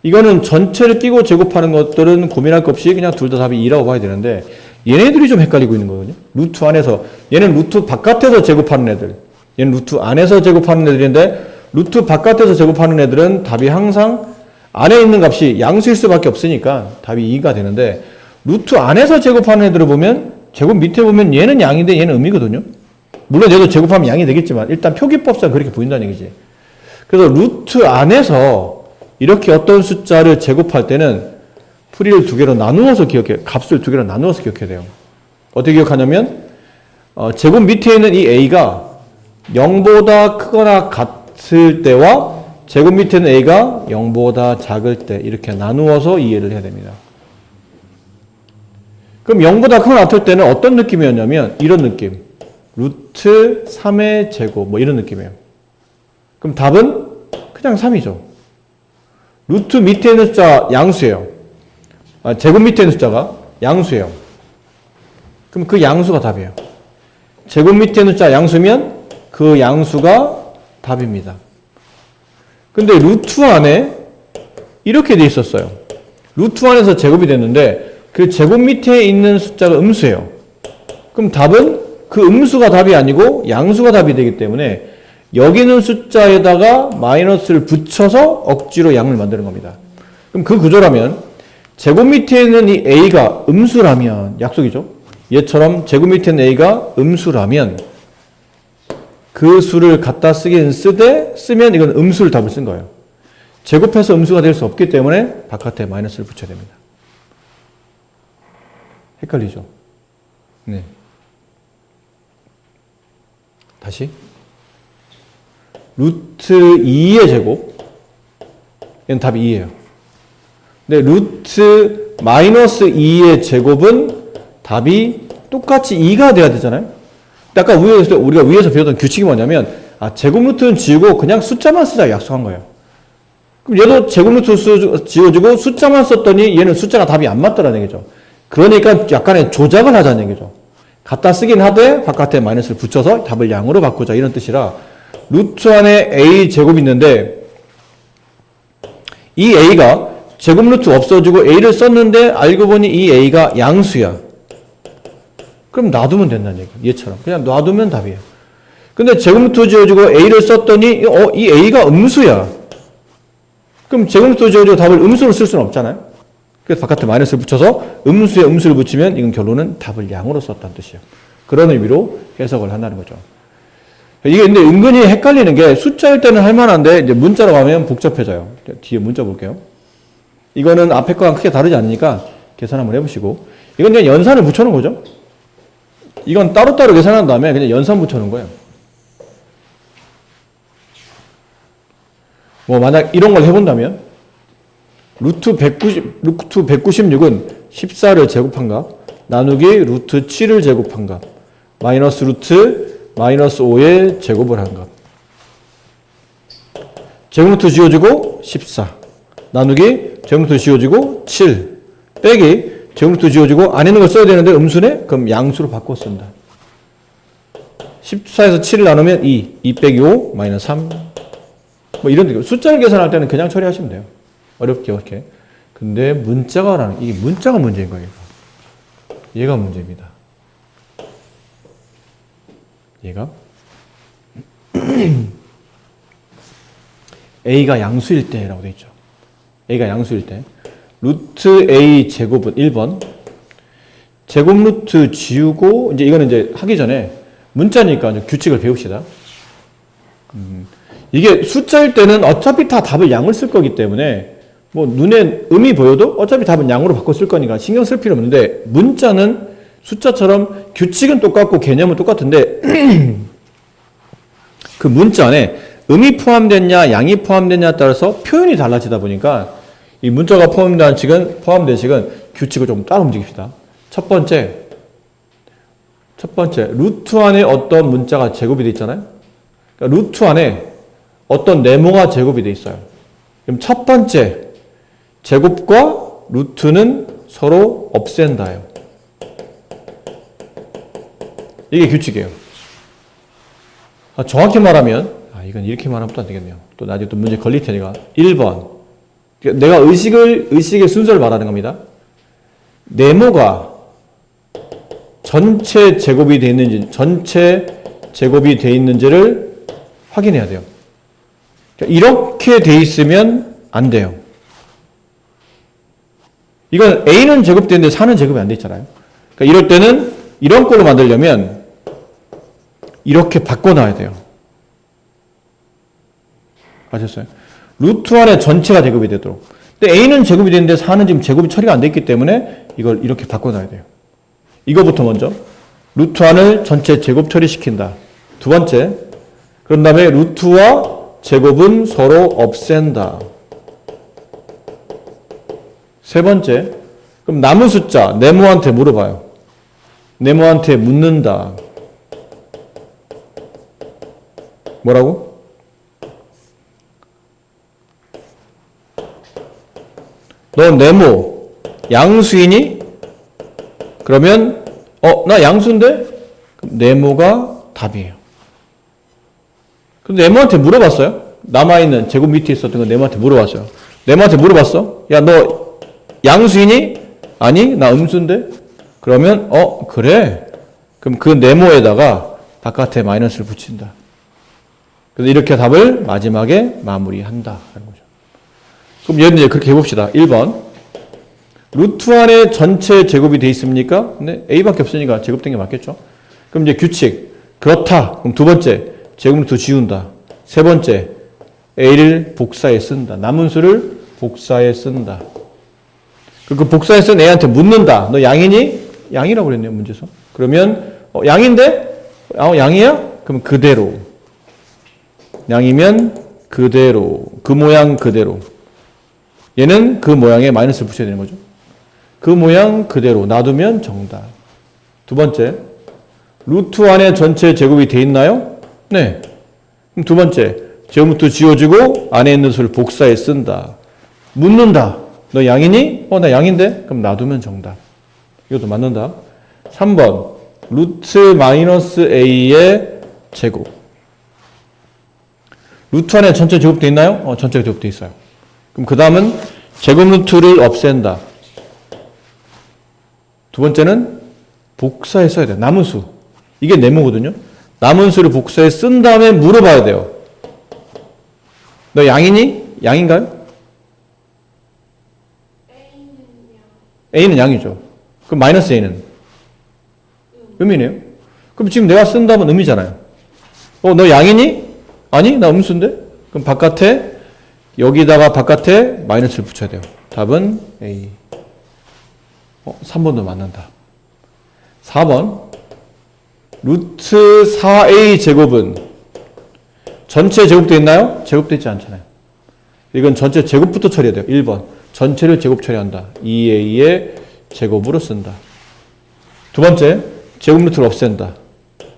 이거는 전체를 끼고 제곱하는 것들은 고민할 것 없이 그냥 둘 다 답이 2라고 봐야 되는데 얘네들이 좀 헷갈리고 있는 거거든요. 루트 안에서 얘는 루트 바깥에서 제곱하는 애들, 얘는 루트 안에서 제곱하는 애들인데 루트 바깥에서 제곱하는 애들은 답이 항상 안에 있는 값이 양수일 수밖에 없으니까 답이 2가 되는데 루트 안에서 제곱하는 애들을 보면 제곱 밑에 보면 얘는 양인데 얘는 음이거든요. 물론 얘도 제곱하면 양이 되겠지만 일단 표기법상 그렇게 보인다는 얘기지. 그래서 루트 안에서 이렇게 어떤 숫자를 제곱할 때는 풀이를 두 개로 나누어서 기억해요. 값을 두 개로 나누어서 기억해야 돼요. 어떻게 기억하냐면 제곱 밑에 있는 이 a가 0보다 크거나 같을 때와 제곱 밑에 있는 a가 0보다 작을 때 이렇게 나누어서 이해를 해야 됩니다. 그럼 0보다 크거나 같을 때는 어떤 느낌이었냐면 이런 느낌. 루트 3의 제곱 뭐 이런 느낌이에요. 그럼 답은 그냥 3이죠. 루트 밑에 있는 숫자 양수예요. 제곱 밑에 있는 숫자가 양수예요. 그럼 그 양수가 답이에요. 제곱 밑에 있는 숫자 양수면 그 양수가 답입니다. 근데 루트 안에 이렇게 돼 있었어요. 루트 안에서 제곱이 됐는데 그 제곱 밑에 있는 숫자가 음수예요. 그럼 답은 그 음수가 답이 아니고 양수가 답이 되기 때문에 여기 있는 숫자에다가 마이너스를 붙여서 억지로 양을 만드는 겁니다. 그럼 그 구조라면 제곱 밑에 있는 이 a가 음수라면 약속이죠. 얘처럼 제곱 밑에 있는 a가 음수라면 그 수를 갖다 쓰면 이건 음수를 답을 쓴 거예요. 제곱해서 음수가 될 수 없기 때문에 바깥에 마이너스를 붙여야 됩니다. 헷갈리죠? 네. 다시. 루트 2의 제곱. 얘는 답이 2예요. 근데 루트 마이너스 2의 제곱은 답이 똑같이 2가 돼야 되잖아요. 아까 우리가 위에서 배웠던 규칙이 뭐냐면 제곱 루트는 지우고 그냥 숫자만 쓰자 약속한 거예요. 그럼 얘도 제곱 루트 지워주고 숫자만 썼더니 얘는 숫자가 답이 안 맞더라는 얘기죠. 그러니까 약간의 조작을 하자는 얘기죠. 갖다 쓰긴 하되 바깥에 마이너스를 붙여서 답을 양으로 바꾸자 이런 뜻이라 루트 안에 a 제곱이 있는데 이 a가 제곱 루트 없어지고 a를 썼는데 알고 보니 이 a가 양수야. 그럼 놔두면 된다는 얘기예요. 얘처럼. 그냥 놔두면 답이에요. 근데 제곱 루트 지워주고 a를 썼더니 이 a가 음수야. 그럼 제곱 루트 지워주고 답을 음수로 쓸 수는 없잖아요. 그래서 바깥에 마이너스를 붙여서 음수에 음수를 붙이면 이건 결론은 답을 양으로 썼다는 뜻이에요. 그런 의미로 해석을 한다는 거죠. 이게 근데 은근히 헷갈리는 게 숫자일 때는 할만한데 이제 문자로 가면 복잡해져요. 뒤에 문자 볼게요. 이거는 앞에 거랑 크게 다르지 않으니까 계산 한번 해보시고 이건 그냥 연산을 붙여놓은 거죠. 이건 따로따로 계산한 다음에 그냥 연산 붙여놓은 거예요. 뭐 만약 이런 걸 해본다면 루트 196은 14를 제곱한 값 나누기 루트 7을 제곱한 값 마이너스 루트 마이너스 5의 제곱을 한 값. 제곱루트 지워지고 14 나누기 제곱루트 지워지고 7 빼기 제곱루트 지워지고 안에 있는 걸 써야 되는데 음수네? 그럼 양수로 바꿔 쓴다. 14에서 7을 나누면 2 빼기 5 마이너스 3 뭐 이런 데 숫자를 계산할 때는 그냥 처리하시면 돼요. 어렵게 어렵게. 근데 문자가 라는 이게 문자가 문제인 거예요. 얘가 문제입니다. 얘가 A가 양수일 때라고 되어 있죠. A가 양수일 때 루트 A 제곱은 1번 제곱 루트 지우고 이제 이거는 이제 하기 전에 문자니까 규칙을 배웁시다. 이게 숫자일 때는 어차피 다 답을 양을 쓸 거기 때문에 뭐 눈에 음이 보여도 어차피 답은 양으로 바꿔 쓸 거니까 신경 쓸 필요 없는데 문자는 숫자처럼 규칙은 똑같고 개념은 똑같은데 그 문자 안에 음이 포함됐냐 양이 포함됐냐에 따라서 표현이 달라지다 보니까 이 문자가 포함된 식은 규칙을 좀 따로 움직입시다. 첫 번째 루트 안에 어떤 문자가 제곱이 돼 있잖아요. 그러니까 루트 안에 어떤 네모가 제곱이 돼 있어요. 그럼 첫 번째 제곱과 루트는 서로 없앤다요. 이게 규칙이에요. 정확히 말하면 이건 이렇게 말하면 또 안 되겠네요. 또 나중에 또 문제 걸릴 테니까 1번 내가 의식의 순서를 말하는 겁니다. 네모가 전체 제곱이 되어 있는지를 확인해야 돼요. 이렇게 돼 있으면 안 돼요. 이건 A는 제곱되는데 4는 제곱이 안 돼 있잖아요. 그러니까 이럴 때는 이런 꼴로 만들려면 이렇게 바꿔놔야 돼요. 아셨어요? 루트 안에 전체가 제곱이 되도록. 근데 A는 제곱이 되는데 4는 지금 제곱이 처리가 안 됐기 때문에 이걸 이렇게 바꿔놔야 돼요. 이거부터 먼저. 루트 안을 전체 제곱 처리시킨다. 두 번째. 그런 다음에 루트와 제곱은 서로 없앤다. 세 번째. 그럼 남은 숫자 네모한테 물어봐요. 네모한테 묻는다. 뭐라고? 너 네모 양수이니? 그러면 나 양수인데? 그럼 네모가 답이에요. 근데 네모한테 물어봤어요. 남아있는 제곱 밑에 있었던 거 네모한테 물어봤어요. 네모한테 물어봤어. 야, 너 양수이니? 아니, 나 음수인데? 그러면 그래. 그럼 그 네모에다가 바깥에 마이너스를 붙인다. 그래서 이렇게 답을 마지막에 마무리한다 하는 거죠. 그럼 얘는 이제 그렇게 해봅시다. 1번. 루트 안에 전체 제곱이 돼 있습니까? 근데 A밖에 없으니까 제곱된 게 맞겠죠? 그럼 이제 규칙. 그렇다. 그럼 두 번째. 제곱 루트 지운다. 세 번째. A를 복사해 쓴다. 남은 수를 복사해 쓴다. 그 복사해 쓴 A한테 묻는다. 너 양이니? 양이라고 그랬네요, 문제에서. 그러면 양인데? 양이야? 그럼 그대로. 양이면 그대로. 그 모양 그대로. 얘는 그 모양에 마이너스를 붙여야 되는 거죠. 그 모양 그대로 놔두면 정답. 두 번째. 루트 안에 전체 제곱이 돼 있나요? 네. 그럼 두 번째. 제곱루트 지워지고 안에 있는 수를 복사해 쓴다. 묻는다. 너 양이니? 나 양인데? 그럼 놔두면 정답. 이것도 맞는다. 3번. 루트 마이너스 A의 제곱. 루트 안에 전체 제곱돼 있나요? 전체 제곱돼 있어요. 그럼 그 다음은 제곱 루트를 없앤다. 두 번째는 복사해 써야 돼요. 남은 수. 이게 네모거든요. 남은 수를 복사해 쓴 다음에 물어봐야 돼요. 너 양이니? 양인가요? A는 양이죠. 그럼 마이너스 A는? 음이네요. 그럼 지금 내가 쓴 답은 음이잖아요. 너 양이니? 아니, 나 음수인데? 그럼 여기다가 바깥에 마이너스를 붙여야 돼요. 답은 A. 3번도 맞는다. 4번. 루트 4a 제곱은 전체 제곱되어 있나요? 제곱되어 있지 않잖아요. 이건 전체 제곱부터 처리해야 돼요. 1번. 전체를 제곱 처리한다. 2a의 제곱으로 쓴다. 두 번째, 제곱 루트를 없앤다.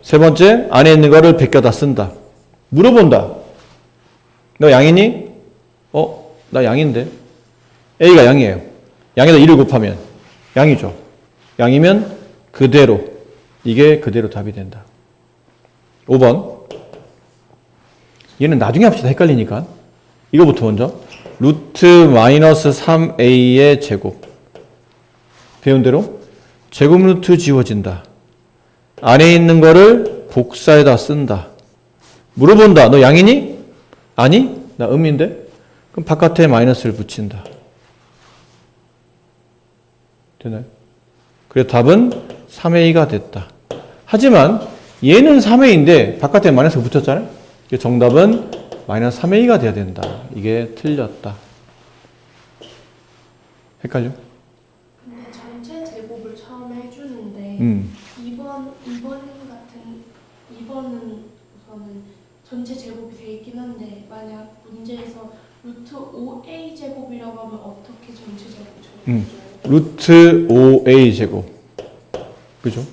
세 번째, 안에 있는 거를 베껴다 쓴다. 물어본다. 너 양이니? 나 양인데. a가 양이에요. 양에다 2를 곱하면 양이죠. 양이면 그대로. 이게 그대로 답이 된다. 5번. 얘는 나중에 합시다. 헷갈리니까. 이거부터 먼저. 루트 마이너스 3a의 제곱. 배운 대로 제곱 루트 지워진다. 안에 있는 거를 복사에다 쓴다. 물어본다. 너 양이니? 아니? 나 음인데? 그럼 바깥에 마이너스를 붙인다. 되나요? 그래서 답은 3a가 됐다. 하지만 얘는 3a인데 바깥에 마이너스가 붙였잖아요? 정답은 마이너스 3a가 돼야 된다. 이게 틀렸다. 헷갈려? 근데 전체 제곱을 처음에 해주는데 2번은 우선은 전체 제곱이 돼 있긴 한데 만약 문제에서 루트 5a 제곱이라고 하면 어떻게 전체 제곱 적어줘요? 루트 5a 제곱. 그죠?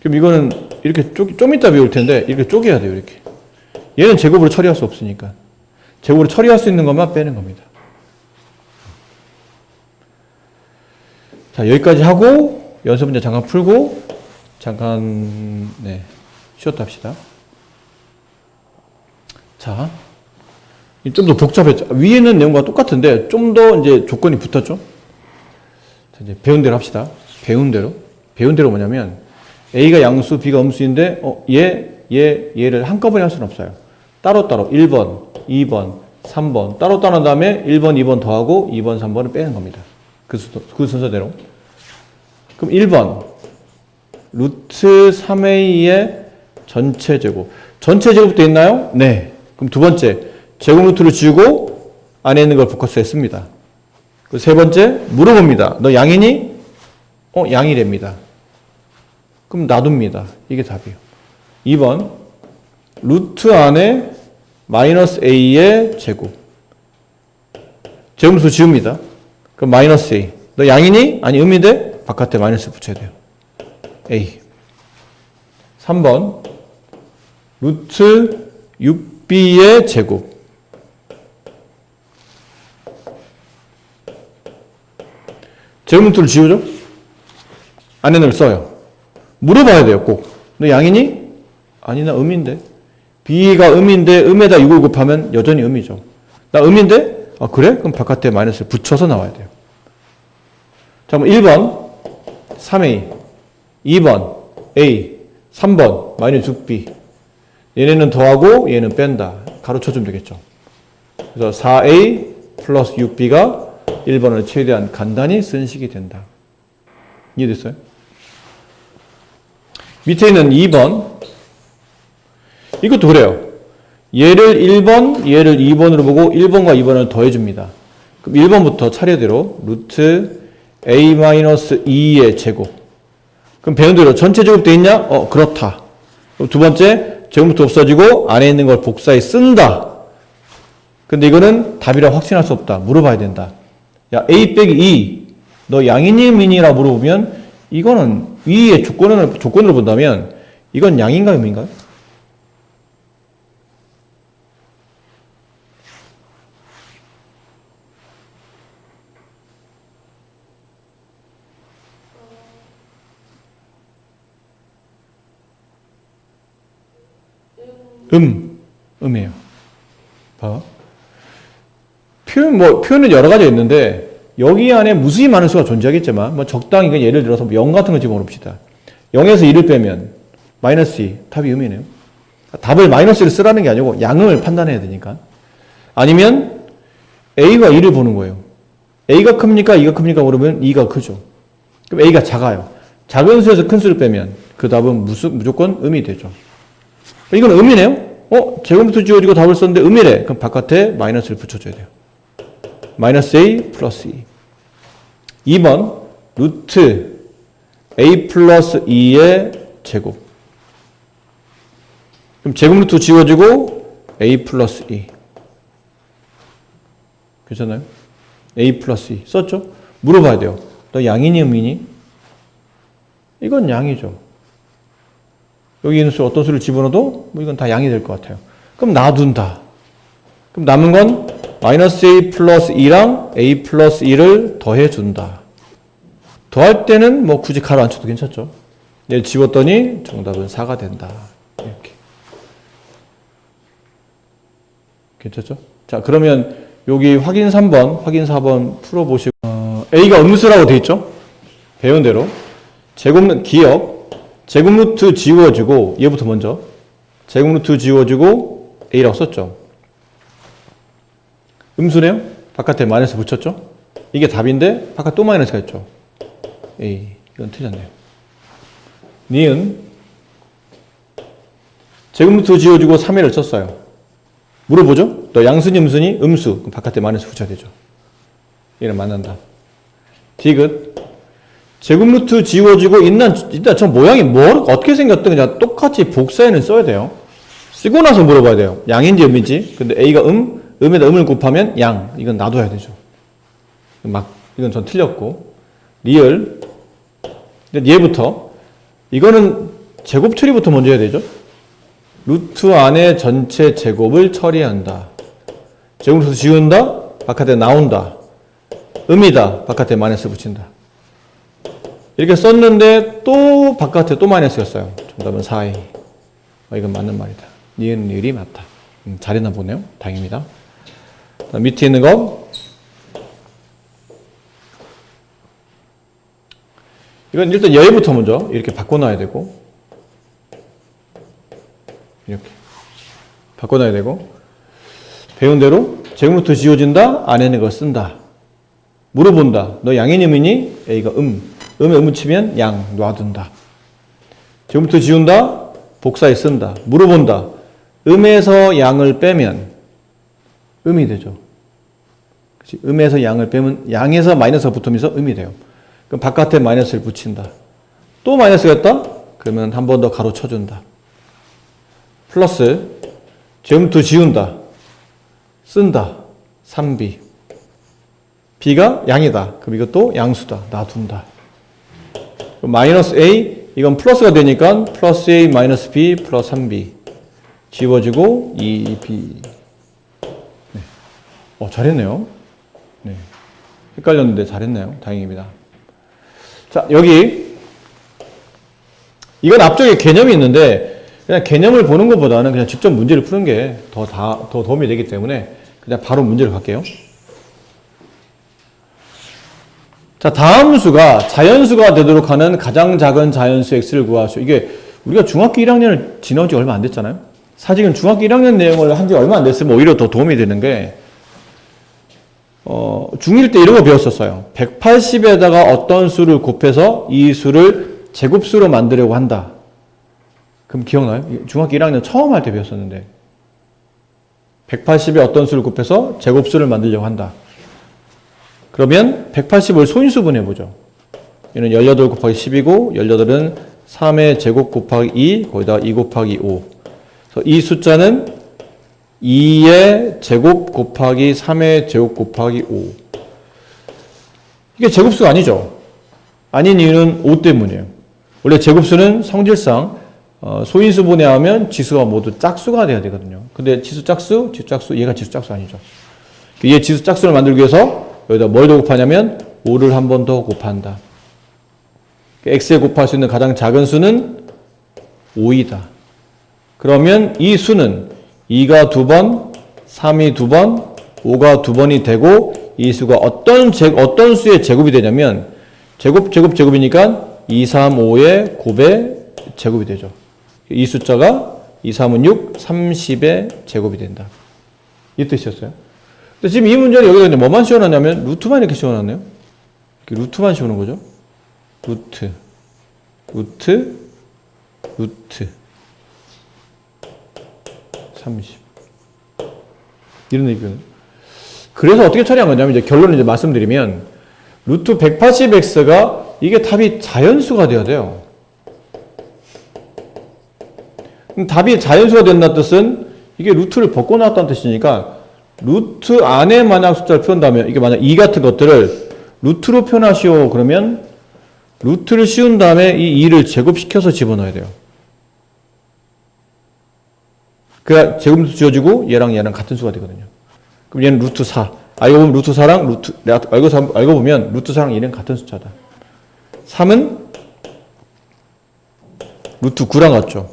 그럼 이거는 이렇게 좀 이따 배울 텐데 이렇게 쪼개야 돼요. 이렇게. 얘는 제곱으로 처리할 수 없으니까. 제곱으로 처리할 수 있는 것만 빼는 겁니다. 자, 여기까지 하고 연습 문제 잠깐 풀고 잠깐 쉬었다 합시다. 자, 좀 더 복잡했죠. 위에는 내용과 똑같은데 좀 더 이제 조건이 붙었죠. 자, 이제 배운 대로 합시다. 배운 대로 뭐냐면 A가 양수, B가 음수인데 얘를 한꺼번에 할 수는 없어요. 따로따로 1번, 2번, 3번 따로따로 한 다음에 1번, 2번 더하고 2번, 3번을 빼는 겁니다. 그 순서대로. 그럼 1번 루트 3a의 전체 제곱. 전체 제곱도 있나요? 네. 그럼 두 번째 제곱 루트를 지우고 안에 있는 걸 복합해서 씁니다. 그 세 번째 물어봅니다. 너 양이니? 양이랍니다. 그럼 놔둡니다. 이게 답이에요. 2번 루트 안에 마이너스 a의 제곱. 제곱수 지웁니다. 그럼 마이너스 a. 너 양이니? 아니 음인데 바깥에 마이너스 붙여야 돼요. a. 3번 루트 6b의 제곱. 제곱 루트를 지우죠? 안에는 써요. 물어봐야 돼요. 꼭. 너 양이니? 아니 나 음인데. b가 음인데 음에다 6을 곱하면 여전히 음이죠. 나 음인데? 아 그래? 그럼 바깥에 마이너스를 붙여서 나와야 돼요. 자 그럼 1번 3a 2번 a 3번 마이너스 6b 얘네는 더하고 얘는 뺀다. 가로쳐주면 되겠죠. 그래서 4a 플러스 6b가 1번을 최대한 간단히 쓴 식이 된다. 이해됐어요? 밑에 있는 2번 이것도 그래요. 얘를 1번, 얘를 2번으로 보고 1번과 2번을 더해줍니다. 그럼 1번부터 차례대로 루트 a-2의 제곱. 그럼 배운 대로 전체 제곱 돼 있냐? 그렇다. 그럼 두 번째 제곱부터 없어지고 안에 있는 걸 복사해 쓴다. 근데 이거는 답이라고 확신할 수 없다. 물어봐야 된다. 야 a 빼기 2 너 양이니 민이라고 물어보면 이거는 위의 조건으로 본다면 이건 양인가요 민가요? 음이에요. 봐. 표현은 여러 가지가 있는데, 여기 안에 무수히 많은 수가 존재하겠지만, 적당히, 예를 들어서 0 같은 거 집어넣읍시다. 0에서 2를 빼면, 마이너스 2, 답이 음이네요. 답을 마이너스를 쓰라는 게 아니고, 양을 판단해야 되니까. 아니면, A가 2를 보는 거예요. A가 큽니까? 2가 큽니까? 물으면 2가 크죠. 그럼 A가 작아요. 작은 수에서 큰 수를 빼면, 그 답은 무조건 음이 되죠. 이건 음이네요? 제곱부터 지워지고 답을 썼는데 음이래. 그럼 바깥에 마이너스를 붙여줘야 돼요. 마이너스 a 플러스 2. 2번 루트 a 플러스 2의 제곱. 그럼 제곱 루트 지워지고 a 플러스 2. 괜찮나요? a 플러스 2 썼죠? 물어봐야 돼요. 너 양이니 음이니? 이건 양이죠. 여기 있는 수 어떤 수를 집어넣어도 뭐 이건 다 양이 될 것 같아요. 그럼 놔둔다. 그럼 남은 건 마이너스 a 플러스 2랑 a 플러스 2를 더해준다. 더할 때는 뭐 굳이 가로 안 쳐도 괜찮죠. 얘를 집었더니 정답은 4가 된다. 이렇게. 괜찮죠? 자, 그러면 여기 확인 3번, 확인 4번 풀어보시고 a가 음수라고 돼 있죠? 배운 대로. 기억. 제곱 루트 지워지고 얘부터 먼저. 제곱 루트 지워지고 a라고 썼죠. 음수네요? 바깥에 마이너스 붙였죠? 이게 답인데 바깥 또 마이너스가 있죠. A. 이건 틀렸네요. 니은 제곱 루트 지워지고 3회를 썼어요. 물어보죠? 너 양수니 음수니? 음수. 그럼 바깥에 마이너스 붙여야 되죠. 얘는 맞는다. 디귿 제곱 루트 지워지고 일단 저 모양이 어떻게 생겼든 그냥 똑같이 복사해는 써야 돼요. 쓰고 나서 물어봐야 돼요. 양인지 음인지. 근데 A가 음에다 음을 곱하면 양. 이건 놔둬야 되죠. 이건 전 틀렸고. 리을. 얘부터. 이거는 제곱 처리부터 먼저 해야 되죠. 루트 안에 전체 제곱을 처리한다. 제곱 루트 지운다. 바깥에 나온다. 음이다. 바깥에 마이너스 붙인다. 이렇게 썼는데 또 바깥에 또 마이너스였어요. 정답은 4A. 이건 맞는 말이다. 니은 리을이 맞다. 잘했나 보네요. 다행입니다. 밑에 있는 거 이건 일단 여기부터 먼저 이렇게 바꿔놔야 되고 이렇게 바꿔놔야 되고 배운 대로 제곱 루트 지워진다. 안에 있는 거 쓴다. 물어본다. 너 양이니 음이니? A가 음에 음을 치면 양 놔둔다. 제곱 루트 지운다. 복사에 쓴다. 물어본다. 음에서 양을 빼면 음이 되죠. 그치? 음에서 양을 빼면 양에서 마이너스가 붙으면서 음이 돼요. 그럼 바깥에 마이너스를 붙인다. 또 마이너스가 있다? 그러면 한 번 더 가로 쳐준다. 플러스 제곱 루트 지운다. 쓴다. 3b. b가 양이다. 그럼 이것도 양수다. 놔둔다. 마이너스 a 이건 플러스가 되니까 플러스 a 마이너스 b 플러스 3b 지워지고 2b. 네. 잘했네요. 네. 헷갈렸는데 잘했네요. 다행입니다. 자, 여기 이건 앞쪽에 개념이 있는데 그냥 개념을 보는 것보다는 그냥 직접 문제를 푸는 게 더 도움이 되기 때문에 그냥 바로 문제를 갈게요. 자, 다음 수가 자연수가 되도록 하는 가장 작은 자연수 x를 구하시오. 이게 우리가 중학교 1학년을 지나온 지 얼마 안 됐잖아요. 사실은 중학교 1학년 내용을 한 지 얼마 안 됐으면 오히려 더 도움이 되는 게 중1 때 이런 거 배웠었어요. 180에다가 어떤 수를 곱해서 이 수를 제곱수로 만들려고 한다. 그럼 기억나요? 중학교 1학년 처음 할 때 배웠었는데 180에 어떤 수를 곱해서 제곱수를 만들려고 한다. 그러면 180을 소인수분 해보죠. 얘는 18 곱하기 10이고 18은 3의 제곱 곱하기 2 거기다 2 곱하기 5. 그래서 이 숫자는 2의 제곱 곱하기 3의 제곱 곱하기 5. 이게 제곱수가 아니죠. 아닌 이유는 5 때문이에요. 원래 제곱수는 성질상 소인수분해 하면 지수가 모두 짝수가 돼야 되거든요. 근데 지수 짝수, 얘가 지수 짝수 아니죠. 얘 지수 짝수를 만들기 위해서 여기다 뭘 더 곱하냐면 5를 한 번 더 곱한다. x에 곱할 수 있는 가장 작은 수는 5이다. 그러면 이 수는 2가 2번, 3이 2번, 5가 2번이 되고 이 수가 어떤 수의 제곱이 되냐면 제곱이니까 2, 3, 5의 곱의 제곱이 되죠. 이 숫자가 2, 3은 6, 30의 제곱이 된다. 이 뜻이었어요. 근데 지금 이 문제는 여기다 이제 뭐만 씌워놨냐면 루트만 이렇게 씌워놨네요. 이렇게 루트만 씌우는 거죠. 루트 30 이런 얘기거든요. 그래서 어떻게 처리한 거냐면 이제 결론을 이제 말씀드리면 루트 180x가 이게 답이 자연수가 되어야 돼요. 그럼 답이 자연수가 된다는 뜻은 이게 루트를 벗고 나왔다는 뜻이니까 루트 안에 만약 숫자를 표현한다면 이게 만약 2 같은 것들을 루트로 표현하시오 그러면 루트를 씌운 다음에 이 2를 제곱시켜서 집어넣어야 돼요. 그래야 제곱수 지어지고 얘랑 같은 수가 되거든요. 그럼 얘는 루트 4. 알고 보면 루트 4랑 알고 보면 루트 4랑 얘는 같은 숫자다. 3은 루트 9랑 같죠.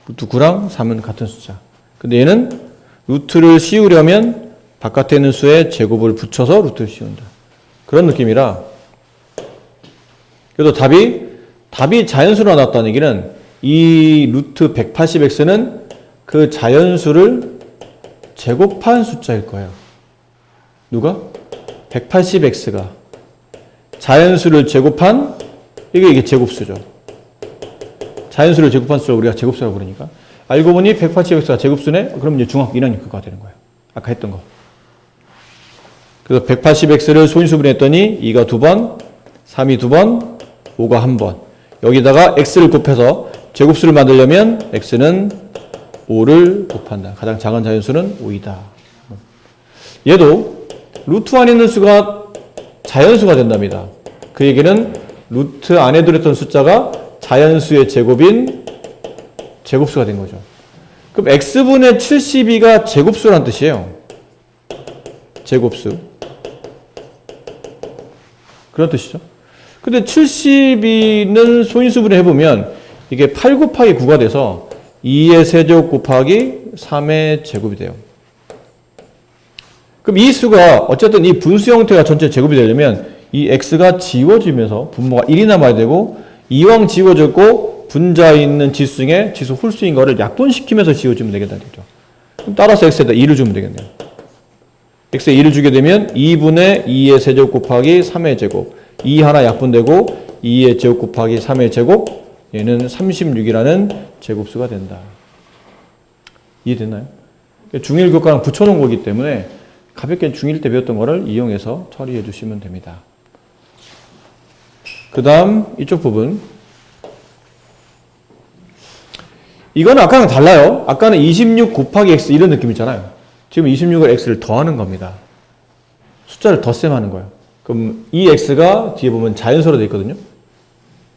루트 9랑 3은 같은 숫자. 근데 얘는 루트를 씌우려면 바깥에 있는 수에 제곱을 붙여서 루트를 씌운다. 그런 느낌이라. 그래도 답이 자연수로 나왔다는 얘기는 이 루트 180x는 그 자연수를 제곱한 숫자일 거예요. 누가? 180x가 자연수를 제곱한 이게 제곱수죠. 자연수를 제곱한 숫자 우리가 제곱수라고 부르니까 알고 보니 180x가 제곱수네? 그럼 이제 중학교 1학년 그거가 되는 거예요. 아까 했던 거. 그래서 180x를 소인수분했더니 2가 2번, 3이 2번, 5가 1번. 여기다가 x를 곱해서 제곱수를 만들려면 x는 5를 곱한다. 가장 작은 자연수는 5이다. 얘도 루트 안에 있는 수가 자연수가 된답니다. 그 얘기는 루트 안에 들었던 숫자가 자연수의 제곱인 제곱수가 된 거죠. 그럼 x분의 72가 제곱수란 뜻이에요. 제곱수. 그런 뜻이죠. 근데 72는 소인수분해 해보면 이게 8 곱하기 9가 돼서 2의 세제곱 곱하기 3의 제곱이 돼요. 그럼 이 수가 어쨌든 이 분수 형태가 전체 제곱이 되려면 이 x가 지워지면서 분모가 1이 남아야 되고 이왕 지워졌고 분자에 있는 지수 중에 지수 홀수인 거를 약분시키면서 지워주면 되겠다는 거죠. 그럼 따라서 x에다 2를 주면 되겠네요. x에 2를 주게 되면 2분의 2의 세제곱 곱하기 3의 제곱 2 하나 약분되고 2의 제곱 곱하기 3의 제곱 얘는 36이라는 제곱수가 된다. 이해됐나요? 중1 교과랑 붙여놓은 거기 때문에 가볍게 중1 때 배웠던 거를 이용해서 처리해 주시면 됩니다. 그 다음 이쪽 부분 이거는 아까랑 달라요. 아까는 26 곱하기 x 이런 느낌 있잖아요. 지금 26을 x를 더하는 겁니다. 숫자를 덧셈하는 거예요. 그럼 이 x가 뒤에 보면 자연수로 되어 있거든요.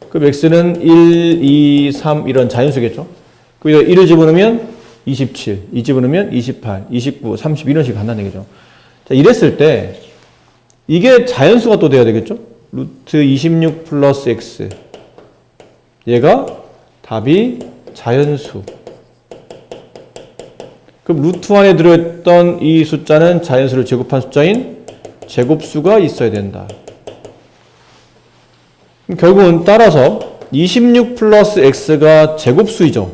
그럼 x는 1, 2, 3 이런 자연수겠죠. 그럼 1을 집어넣으면 27, 2 집어넣으면 28, 29, 30 이런 식으로 간다는 얘기죠. 자, 이랬을 때 이게 자연수가 또 돼야 되겠죠. 루트 26 플러스 x 얘가 답이 자연수. 그럼 루트 안에 들어있던 이 숫자는 자연수를 제곱한 숫자인 제곱수가 있어야 된다. 그럼 결국은 따라서 26 플러스 x가 제곱수이죠.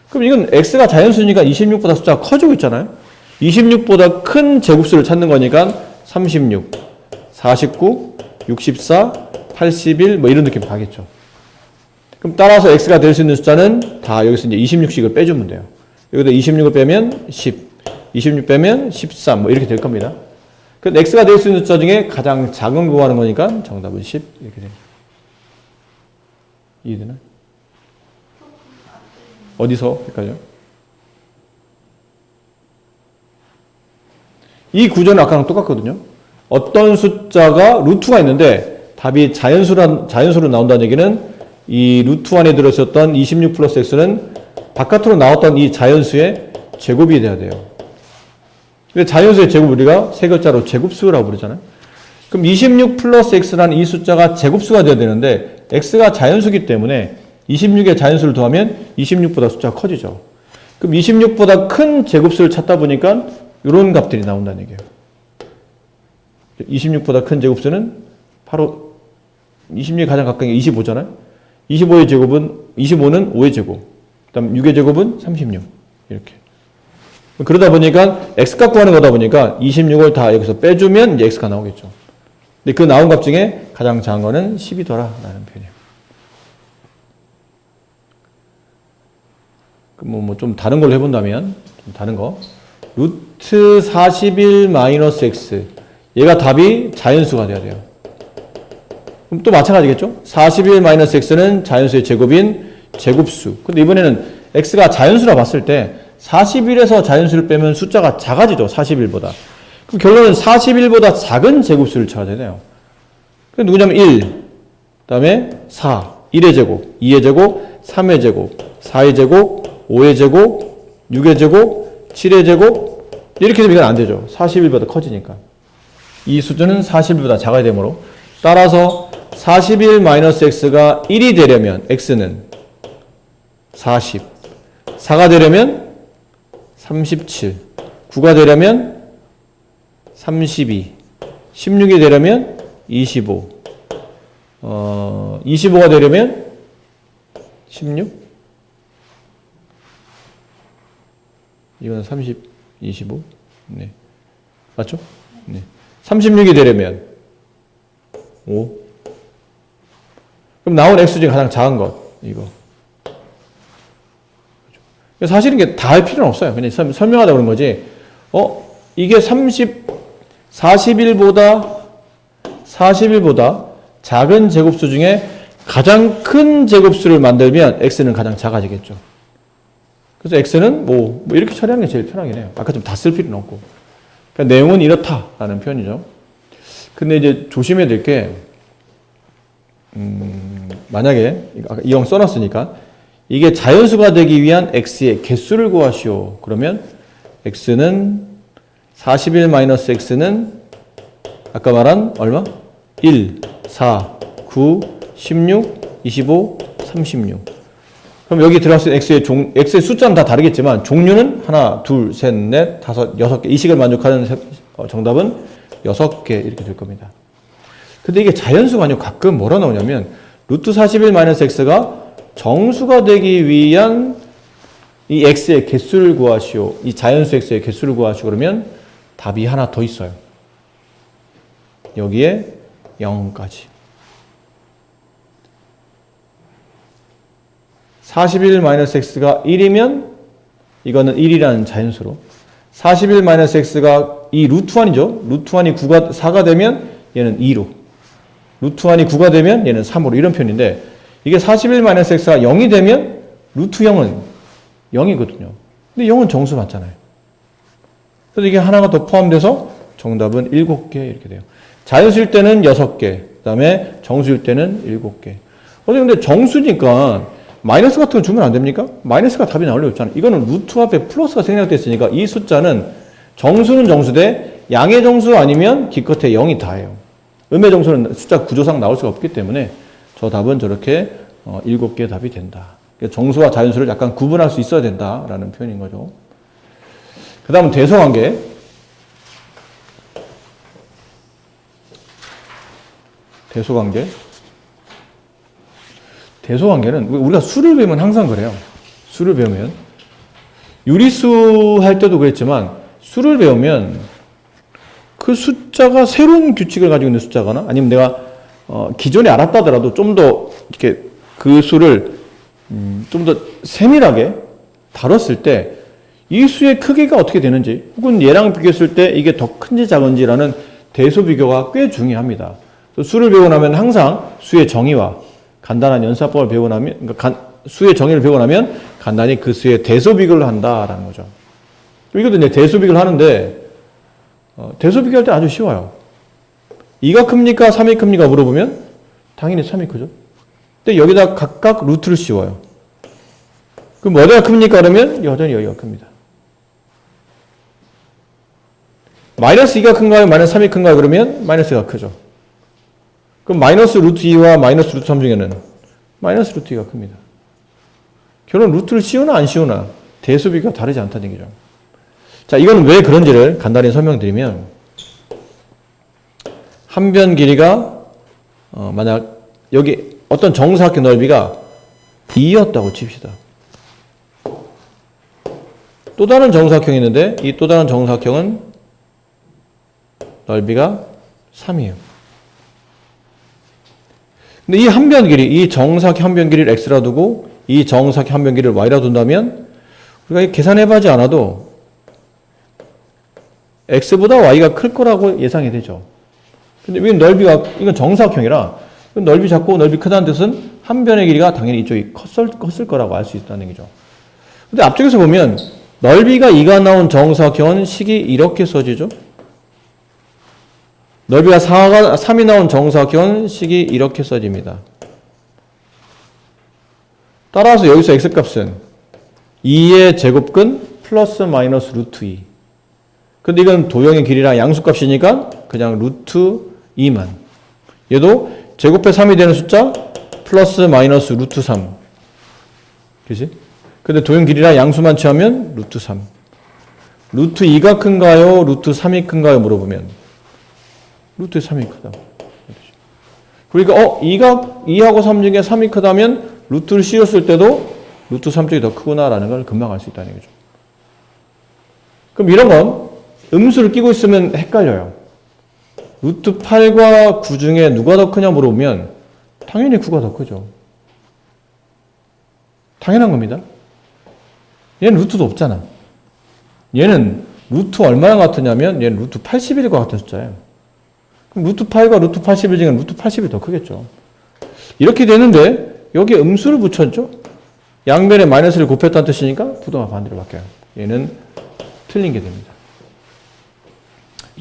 그럼 이건 x가 자연수니까 26보다 숫자가 커지고 있잖아요. 26보다 큰 제곱수를 찾는 거니까 36, 49, 64, 81 뭐 이런 느낌 가겠죠. 그럼 따라서 x가 될 수 있는 숫자는 다 여기서 이제 26씩을 빼주면 돼요. 여기다 26을 빼면 10, 26 빼면 13 뭐 이렇게 될 겁니다. 그 x가 될 수 있는 숫자 중에 가장 작은 거 구하는 거니까 정답은 10 이렇게 됩니다. 이해되나요? 어디서 헷갈려요? 이 구조는 아까랑 똑같거든요. 어떤 숫자가 루트가 있는데 답이 자연수로 나온다는 얘기는 이 루트 안에 들어있었던 26 플러스 x는 바깥으로 나왔던 이 자연수의 제곱이 돼야 돼요. 근데 자연수의 제곱 우리가 세 글자로 제곱수라고 부르잖아요. 그럼 26 플러스 x라는 이 숫자가 제곱수가 돼야 되는데 x가 자연수기 때문에 26에 자연수를 더하면 26보다 숫자가 커지죠. 그럼 26보다 큰 제곱수를 찾다 보니까 이런 값들이 나온다는 얘기예요. 26보다 큰 제곱수는 바로 26에 가장 가까운 게 25잖아요. 25의 제곱은 25는 5의 제곱. 그다음 6의 제곱은 36. 이렇게. 그러다 보니까 x 값 구하는 거다 보니까 26을 다 여기서 빼주면 이제 x가 나오겠죠. 근데 그 나온 값 중에 가장 작은 거는 10이더라 라는 표현이에요. 뭐 좀 다른 걸로 해본다면 좀 다른 거 루트 41 마이너스 x 얘가 답이 자연수가 돼야 돼요. 그럼 또 마찬가지겠죠? 41 마이너스 x는 자연수의 제곱인 제곱수. 근데 이번에는 x가 자연수라 봤을 때 41에서 자연수를 빼면 숫자가 작아지죠. 41보다. 그럼 결론은 41보다 작은 제곱수를 찾아야 되네요. 그 누구냐면 1, 그 다음에 4, 1의 제곱, 2의 제곱, 3의 제곱, 4의 제곱, 5의 제곱, 6의 제곱, 7의 제곱. 이렇게 되면 이건 안 되죠. 41보다 커지니까. 이 수준은 41보다 작아야 되므로 따라서 41-x가 1이 되려면 x는 40, 4가 되려면 37, 9가 되려면 32, 16이 되려면 25, 25가 되려면 16? 이거는 30, 25? 네. 맞죠? 네. 36이 되려면 5. 그럼 나온 x 중에 가장 작은 것, 이거. 사실은 이게 다 할 필요는 없어요. 그냥 설명하다 그런 거지. 이게 41보다 작은 제곱수 중에 가장 큰 제곱수를 만들면 x는 가장 작아지겠죠. 그래서 x는 뭐 이렇게 처리하는 게 제일 편하긴 해요. 아까 좀 다 쓸 필요는 없고. 그러니까 내용은 이렇다라는 표현이죠. 근데 이제 조심해야 될 게, 만약에 이 형 써놨으니까 이게 자연수가 되기 위한 x의 개수를 구하시오. 그러면 x는 41-x는 아까 말한 얼마? 1, 4, 9, 16, 25, 36. 그럼 여기 들어갔을 x의 x의 숫자는 다 다르겠지만 종류는 하나, 둘, 셋, 넷, 다섯, 6개. 이 식을 만족하는 정답은 6개 이렇게 될 겁니다. 근데 이게 자연수가 아니고 가끔 뭐라 나오냐면 루트 41-x가 정수가 되기 위한 이 x의 개수를 구하시오. 이 자연수 x의 개수를 구하시오. 그러면 답이 하나 더 있어요. 여기에 0까지. 41-x가 1이면 이거는 1이라는 자연수로 41-x가 이 루트1이죠. 루트1이 4가 되면 얘는 2로 루트1이 9가 되면 얘는 3으로 이런 표현인데 이게 41-x가 0이 되면 루트 0은 0이거든요. 근데 0은 정수 맞잖아요. 그래서 이게 하나가 더 포함돼서 정답은 7개 이렇게 돼요. 자연수일 때는 6개, 그 다음에 정수일 때는 7개. 근데 정수니까 마이너스 같은 거 주면 안 됩니까? 마이너스가 답이 나올 리 없잖아요. 이거는 루트 앞에 플러스가 생략됐으니까 이 숫자는 정수는 정수대 양의 정수 아니면 기껏해 0이 다예요. 음의 정수는 숫자 구조상 나올 수가 없기 때문에 저 답은 저렇게 7개의 답이 된다. 정수와 자연수를 약간 구분할 수 있어야 된다라는 표현인 거죠. 그 다음은 대소관계. 대소관계는 우리가 수를 배우면 항상 그래요. 수를 배우면 유리수 할 때도 그랬지만 수를 배우면 그 숫자가 새로운 규칙을 가지고 있는 숫자거나 아니면 내가 기존에 알았다더라도 좀 더 이렇게 그 수를 좀 더 세밀하게 다뤘을 때 이 수의 크기가 어떻게 되는지 혹은 얘랑 비교했을 때 이게 더 큰지 작은지라는 대소 비교가 꽤 중요합니다. 수를 배우고 나면 항상 수의 정의와 간단한 연산법을 배우고 나면 그러니까 수의 정의를 배우고 나면 간단히 그 수의 대소 비교를 한다라는 거죠. 이것도 이제 대소 비교를 하는데 대소 비교할 때 아주 쉬워요. 2가 큽니까? 3이 큽니까? 물어보면 당연히 3이 크죠. 근데 여기다 각각 루트를 씌워요. 그럼 어디가 큽니까? 그러면 여전히 여기가 큽니다. 마이너스 2가 큰가요? 마이너스 3이 큰가요? 그러면 마이너스가 크죠. 그럼 마이너스 루트 2와 마이너스 루트 3 중에는 마이너스 루트 2가 큽니다. 결론 루트를 씌우나 안 씌우나 대소비가 다르지 않다는 얘기죠. 자, 이건 왜 그런지를 간단히 설명드리면 한 변 길이가 만약 여기 어떤 정사각형 넓이가 2였다고 칩시다. 또 다른 정사각형이 있는데 이 또 다른 정사각형은 넓이가 3이에요. 근데 이 한 변 길이, 이 정사각형 한 변 길이를 x라 두고 이 정사각형 한 변 길이를 y라 둔다면 우리가 계산해보지 않아도 x보다 y가 클 거라고 예상이 되죠. 근데 왜 넓이가, 이건 정사각형이라 넓이 작고 넓이 크다는 뜻은 한 변의 길이가 당연히 이쪽이 컸을 거라고 알 수 있다는 얘기죠. 근데 앞쪽에서 보면 넓이가 2가 나온 정사각형은 식이 이렇게 써지죠. 넓이가 3이 나온 정사각형은 식이 이렇게 써집니다. 따라서 여기서 x값은 2의 제곱근 플러스 마이너스 루트 2. 근데 이건 도형의 길이랑 양수값이니까 그냥 루트 2만. 얘도 제곱해 3이 되는 숫자 플러스 마이너스 루트 3. 그치? 근데 도형 길이랑 양수만 취하면 루트 3. 루트 2가 큰가요? 루트 3이 큰가요? 물어보면 루트 3이 크다. 그러니까 2하고 3 중에 3이 크다면 루트를 씌웠을 때도 루트 3 쪽이 더 크구나라는 걸 금방 알 수 있다는 거죠. 그럼 이런 건 음수를 끼고 있으면 헷갈려요. 루트 8과 9 중에 누가 더 크냐 물어보면 당연히 9가 더 크죠. 당연한 겁니다. 얘는 루트도 없잖아. 얘는 루트 얼마나 같으냐면 얘는 루트 81과 같은 숫자예요. 그럼 루트 8과 루트 81 중에 루트 80이 더 크겠죠. 이렇게 되는데 여기에 음수를 붙였죠. 양변에 마이너스를 곱했다는 뜻이니까 부동화 반대로 바뀌어요. 얘는 틀린 게 됩니다.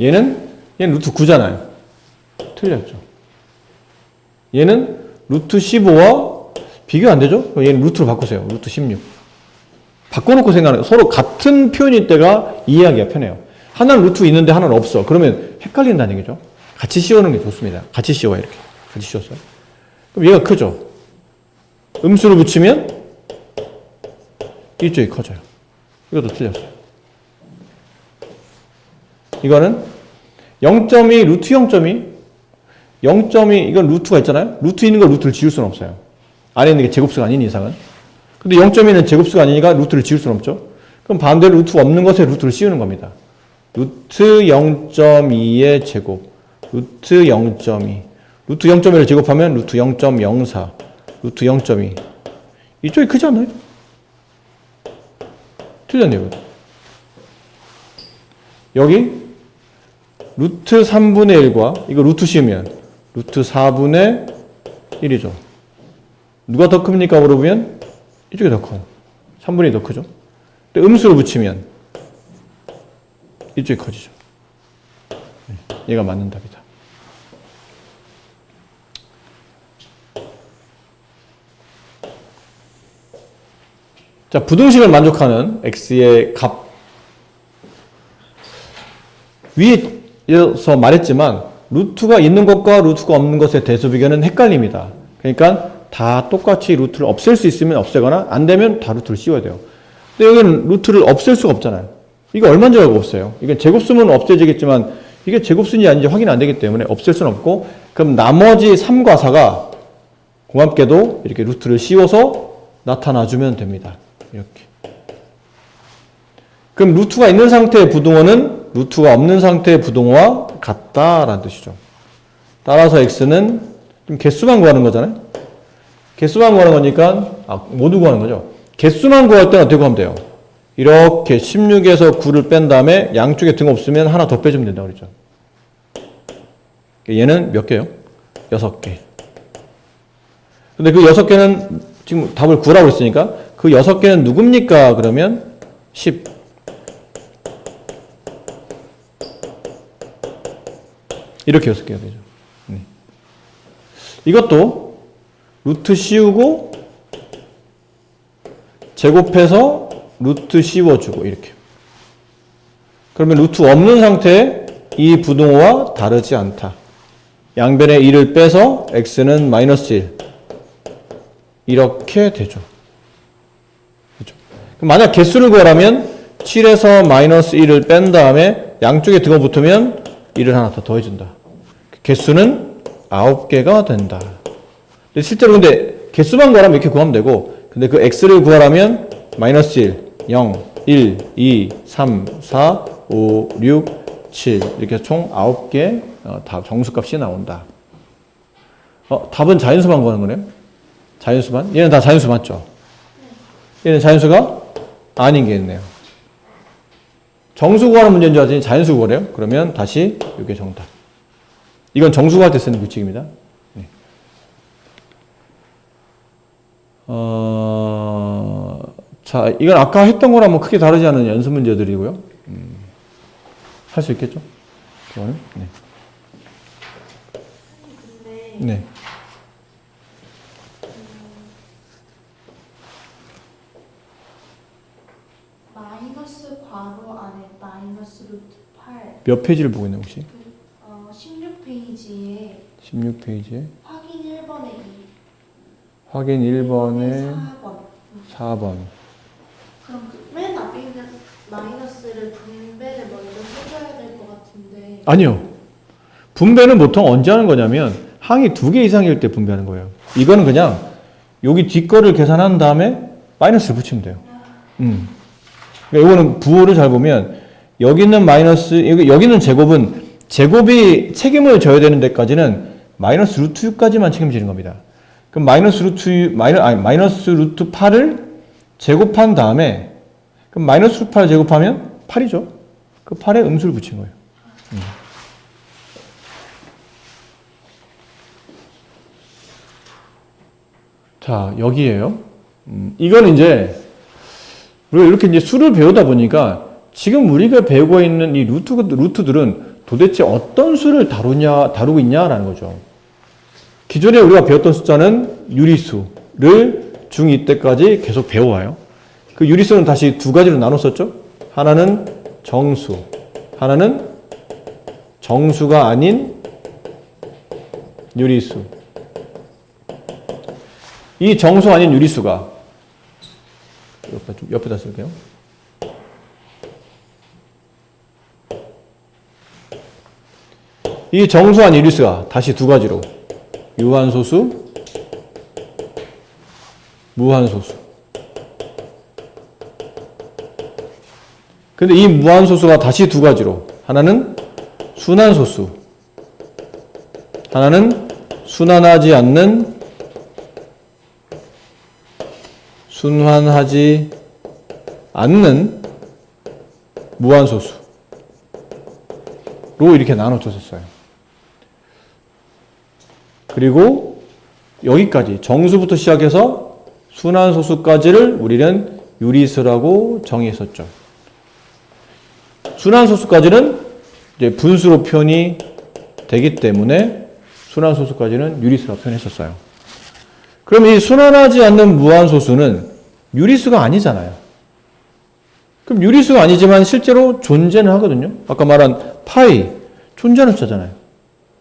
얘는 루트 9잖아요. 틀렸죠. 얘는 루트 15와 비교 안 되죠? 얘는 루트로 바꾸세요. 루트 16. 바꿔놓고 생각해요. 서로 같은 표현일 때가 이해하기가 편해요. 하나는 루트 있는데 하나는 없어. 그러면 헷갈린다는 얘기죠. 같이 씌우는 게 좋습니다. 같이 씌워요. 이렇게. 같이 씌웠어요. 그럼 얘가 크죠. 음수를 붙이면 이쪽이 커져요. 이것도 틀렸어요. 이거는 0.2, 루트 0.2, 0.2, 이건 루트가 있잖아요. 루트 있는 걸 루트를 지울 수는 없어요. 안에 있는 게 제곱수가 아닌 이상은. 근데 0.2는 제곱수가 아니니까 루트를 지울 수는 없죠. 그럼 반대로 루트가 없는 것에 루트를 씌우는 겁니다. 루트 0.2의 제곱, 루트 0.2. 루트 0.1을 제곱하면 루트 0.04, 루트 0.2. 이쪽이 크지 않나요? 틀렸네요. 여기 루트 3분의 1과 이거 루트 씌우면 루트 4분의 1이죠. 누가 더 큽니까? 물어보면 이쪽이 더 커요. 3분의 1이 더 크죠. 근데 음수를 붙이면 이쪽이 커지죠. 얘가 맞는 답이다. 자, 부등식을 만족하는 x의 값. 위에서 말했지만 루트가 있는 것과 루트가 없는 것의 대수 비교는 헷갈립니다. 그러니까 다 똑같이 루트를 없앨 수 있으면 없애거나 안 되면 다 루트를 씌워야 돼요. 근데 여기는 루트를 없앨 수가 없잖아요. 이거 얼마인 줄 알고 없어요. 이게 제곱수면 없애지겠지만 이게 제곱수인지 아닌지 확인 안 되기 때문에 없앨 수는 없고, 그럼 나머지 3과 4가 고맙게도 이렇게 루트를 씌워서 나타나주면 됩니다. 이렇게. 그럼 루트가 있는 상태의 부등호는 루트가 없는 상태의 부등호와 같다라는 뜻이죠. 따라서 x는 좀 개수만 구하는 거잖아요. 개수만 구하는 거니까 모두 구하는 거죠. 개수만 구할 때는 어떻게 구하면 돼요? 이렇게 16에서 9를 뺀 다음에 양쪽에 등 없으면 하나 더 빼주면 된다고 그랬죠. 얘는 몇 개요? 6개. 근데 그 6개는 지금 답을 구하라고 했으니까 그 6개는 누굽니까? 그러면 10. 이렇게 6개가 되죠. 이것도 루트 씌우고 제곱해서 루트 씌워주고 이렇게. 그러면 루트 없는 상태에 이 부등호와 다르지 않다. 양변에 1을 빼서 x는 마이너스 1. 이렇게 되죠. 그렇죠? 그럼 만약 개수를 구하라면 7에서 마이너스 1을 뺀 다음에 양쪽에 등호 붙으면 1을 하나 더 더해준다. 개수는 9개가 된다. 근데 실제로 근데 개수만 구하라면 이렇게 구하면 되고, 근데 그 x를 구하라면 마이너스 1, 0, 1, 2, 3, 4, 5, 6, 7 이렇게 총 9개 답 정수값이 나온다. 답은 자연수만 구하는 거네요. 자연수만? 얘는 다 자연수 맞죠? 얘는 자연수가 아닌 게 있네요. 정수 구하는 문제인 줄 알았더니 자연수 구하래요. 그러면 다시 이게 정답. 이건 정수 구할 때 쓰는 규칙입니다. 네. 자, 이건 아까 했던 거랑 뭐 크게 다르지 않은 연습 문제들이고요. 할 수 있겠죠? 그거는? 네. 근데 네. 마이너스 괄호 안에 마이너스 루트 8 몇 페이지를 보고 있나요, 혹시? 16페이지에 16페이지에 확인 1번에 2 확인 1번에 4번 4번. 그럼 맨 앞에 있는 마이너스를 분배를 먼저 해줘야 될 것 같은데 아니요. 분배는 보통 언제 하는 거냐면 항이 2개 이상일 때 분배하는 거예요. 이거는 그냥 여기 뒷거를 계산한 다음에 마이너스를 붙이면 돼요. 그러니까 이거는 부호를 잘 보면 여기 있는 마이너스, 여기 있는 제곱은 제곱이 책임을 져야 되는 데까지는 마이너스 루트 6까지만 책임지는 겁니다. 그럼 마이너스 루트 8을 제곱한 다음에 그럼 마이너스 루트 8을 제곱하면 8이죠. 그 8에 음수를 붙인 거예요. 자, 여기에요. 이거는 이제 우리가 이렇게 이제 수를 배우다 보니까 지금 우리가 배우고 있는 이 루트들은 도대체 어떤 수를 다루고 있냐라는 거죠. 기존에 우리가 배웠던 숫자는 유리수를 중2 때까지 계속 배워와요. 그 유리수는 다시 두 가지로 나눴었죠. 하나는 정수, 하나는 정수가 아닌 유리수. 이 정수 아닌 유리수가 옆에다 쓸게요. 이 정수 아닌 유리수가 다시 두 가지로 유한소수, 무한소수. 근데 이 무한소수가 다시 두 가지로 하나는 순환소수, 하나는 순환하지 않는 무한소수로 이렇게 나눠졌었어요. 그리고 여기까지 정수부터 시작해서 순환소수까지를 우리는 유리수라고 정의했었죠. 순환소수까지는 이제 분수로 표현이 되기 때문에 순환소수까지는 유리수라고 표현했었어요. 그럼 이 순환하지 않는 무한소수는 유리수가 아니잖아요. 그럼 유리수가 아니지만 실제로 존재는 하거든요. 아까 말한 파이, 존재하는 숫자잖아요.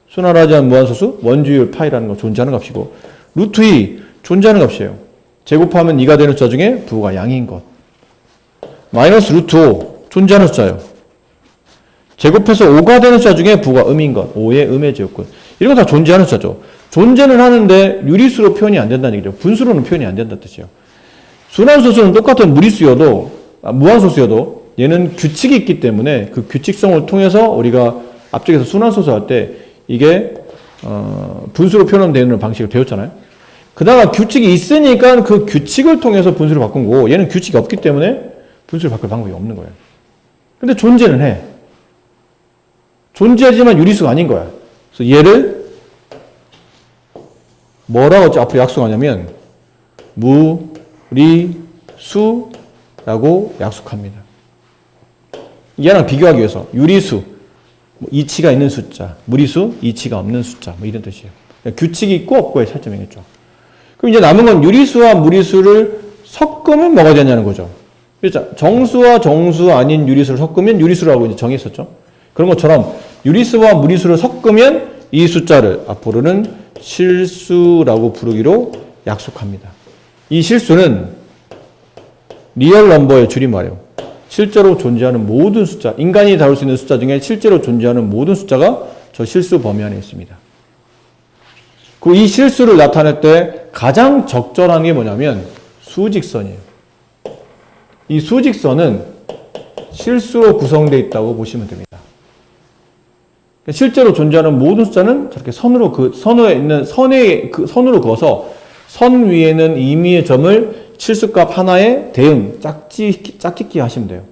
순환하지 않는 무한소수, 원주율 파이라는 거 존재하는 값이고, 루트 2, 존재하는 값이에요. 제곱하면 2가 되는 숫자 중에 부호가 양인 것. 마이너스 루트 5, 존재하는 숫자예요. 제곱해서 5가 되는 숫자 중에 부호가 음인 것. 5의 음의 제곱근. 이런 거 다 존재하는 숫자죠. 존재는 하는데 유리수로 표현이 안 된다는 얘기죠. 분수로는 표현이 안 된다는 뜻이에요. 순환소수는 똑같은 무한소수여도 얘는 규칙이 있기 때문에 그 규칙성을 통해서 우리가 앞쪽에서 순환소수 할 때 이게 분수로 표현하면 되는 방식을 배웠잖아요. 그다가 규칙이 있으니까 그 규칙을 통해서 분수를 바꾼 거고 얘는 규칙이 없기 때문에 분수를 바꿀 방법이 없는 거예요. 근데 존재는 해. 존재하지만 유리수가 아닌 거야. 그래서 얘를 뭐라고 앞으로 약속하냐면 무리수라고 약속합니다. 얘랑 비교하기 위해서 유리수, 이치가 있는 숫자, 무리수, 이치가 없는 숫자 뭐 이런 뜻이에요. 규칙이 있고 없고의 차이점이겠죠. 그럼 이제 남은 건 유리수와 무리수를 섞으면 뭐가 되냐는 거죠. 그렇죠? 정수와 정수 아닌 유리수를 섞으면 유리수라고 이제 정했었죠. 그런 것처럼 유리수와 무리수를 섞으면 이 숫자를 앞으로는 실수라고 부르기로 약속합니다. 이 실수는 리얼 넘버의 줄임말이에요. 실제로 존재하는 모든 숫자, 인간이 다룰 수 있는 숫자 중에 실제로 존재하는 모든 숫자가 저 실수 범위 안에 있습니다. 그 이 실수를 나타낼 때 가장 적절한 게 뭐냐면 수직선이에요. 이 수직선은 실수로 구성되어 있다고 보시면 됩니다. 실제로 존재하는 모든 숫자는 저렇게 선으로 선으로 그어서 선 위에는 임의의 점을 실수값 하나에 대응, 짝짓기 하시면 돼요.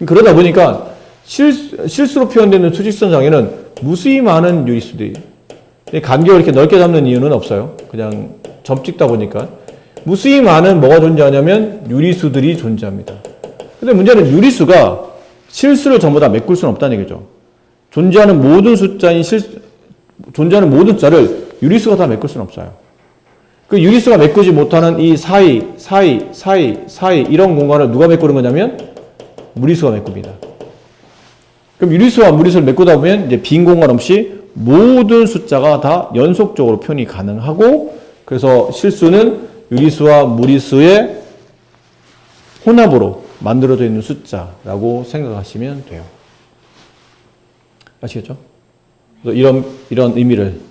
그러다 보니까 실수로 표현되는 수직선 장애는 무수히 많은 유리수들이 간격을 이렇게 넓게 잡는 이유는 없어요. 그냥 점 찍다 보니까 무수히 많은 뭐가 존재하냐면 유리수들이 존재합니다. 근데 문제는 유리수가 실수를 전부 다 메꿀 수는 없다는 얘기죠. 존재하는 모든 존재하는 모든 숫자를 유리수가 다 메꿀 수는 없어요. 그 유리수가 메꾸지 못하는 이 사이 이런 공간을 누가 메꾸는 거냐면 무리수가 메꿉니다. 그럼 유리수와 무리수를 메꾸다 보면 이제 빈 공간 없이 모든 숫자가 다 연속적으로 표현이 가능하고, 그래서 실수는 유리수와 무리수의 혼합으로 만들어져 있는 숫자라고 생각하시면 돼요. 아시겠죠? 이런 의미를,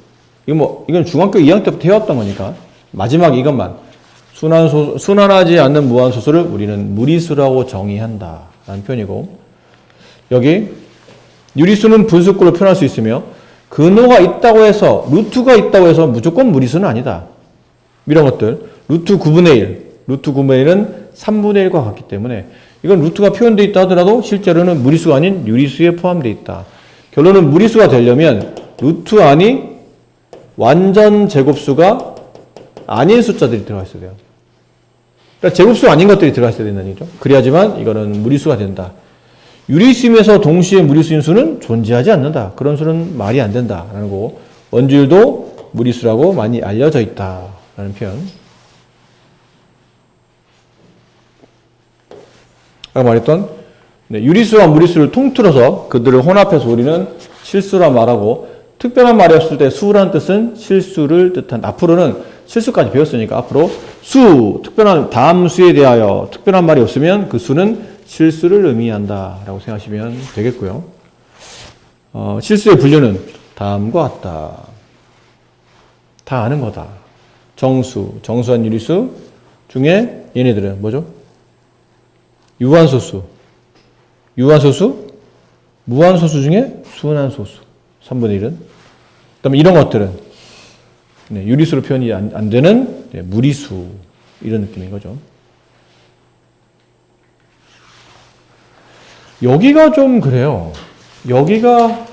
이건 중학교 2학년 때부터 해왔던 거니까 마지막 이것만, 순환하지 않는 무한소수를 우리는 무리수라고 정의한다라는 표현이고, 여기 유리수는 분수꼴로 표현할 수 있으며 근호가 있다고 해서, 루트가 있다고 해서 무조건 무리수는 아니다. 이런 것들, 루트 9분의 1, 루트 9분의 1은 3분의 1과 같기 때문에 이건 루트가 표현되어 있다 하더라도 실제로는 무리수가 아닌 유리수에 포함되어 있다. 결론은 무리수가 되려면 루트 안이 완전 제곱수가 아닌 숫자들이 들어가 있어야 돼요. 그러니까 제곱수 아닌 것들이 들어가 있어야 된다는 얘기죠. 그래야지만 이거는 무리수가 된다. 유리수임에서 동시에 무리수인 수는 존재하지 않는다. 그런 수는 말이 안 된다라는 거고, 원주율도 무리수라고 많이 알려져 있다라는 표현. 아까 말했던 유리수와 무리수를 통틀어서 그들을 혼합해서 우리는 실수라 말하고, 특별한 말이 없을 때 수라는 뜻은 실수를 뜻한, 앞으로는 실수까지 배웠으니까 앞으로 특별한 다음 수에 대하여 특별한 말이 없으면 그 수는 실수를 의미한다 라고 생각하시면 되겠고요. 실수의 분류는 다음과 같다. 다 아는 거다. 정수한 유리수 중에 얘네들은 뭐죠? 유한소수, 무한소수 중에 순한소수, 3분의 1은. 그 다음에 이런 것들은 유리수로 표현이 안 되는 무리수, 이런 느낌인 거죠. 여기가 좀 그래요. 여기가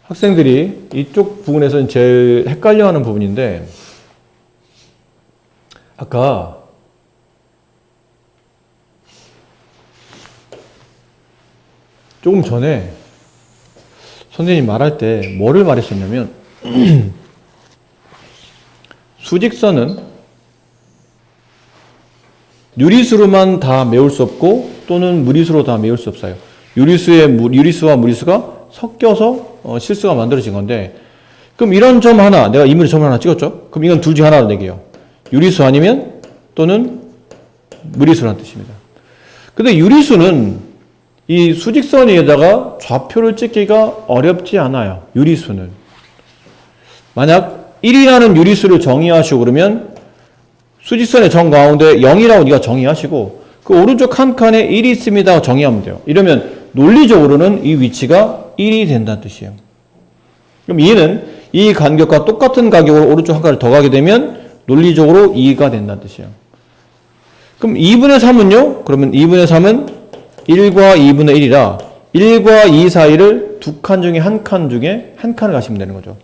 학생들이 이쪽 부분에서는 제일 헷갈려하는 부분인데, 아까 조금 전에 선생님이 말할 때 뭐를 말했었냐면 수직선은 유리수로만 다 메울 수 없고 또는 무리수로 다 메울 수 없어요. 유리수와 무리수가 섞여서 실수가 만들어진 건데, 그럼 이런 점 하나, 내가 이물의 점을 하나 찍었죠? 그럼 이건 둘 중 하나로 내게요. 유리수 아니면 또는 무리수라는 뜻입니다. 근데 유리수는 이 수직선 위에다가 좌표를 찍기가 어렵지 않아요. 유리수는. 만약 1이라는 유리수를 정의하시고 그러면 수직선의 정 가운데 0이라고 네가 정의하시고 그 오른쪽 한 칸에 1이 있습니다 정의하면 돼요. 이러면 논리적으로는 이 위치가 1이 된다는 뜻이에요. 그럼 얘는 이 간격과 똑같은 가격으로 오른쪽 한 칸을 더 가게 되면 논리적으로 2가 된다는 뜻이에요. 그럼 2분의 3은요? 그러면 2분의 3은 1과 2분의 1이라 1과 2 사이를 두 칸 중에 한 칸을 가시면 되는 거죠.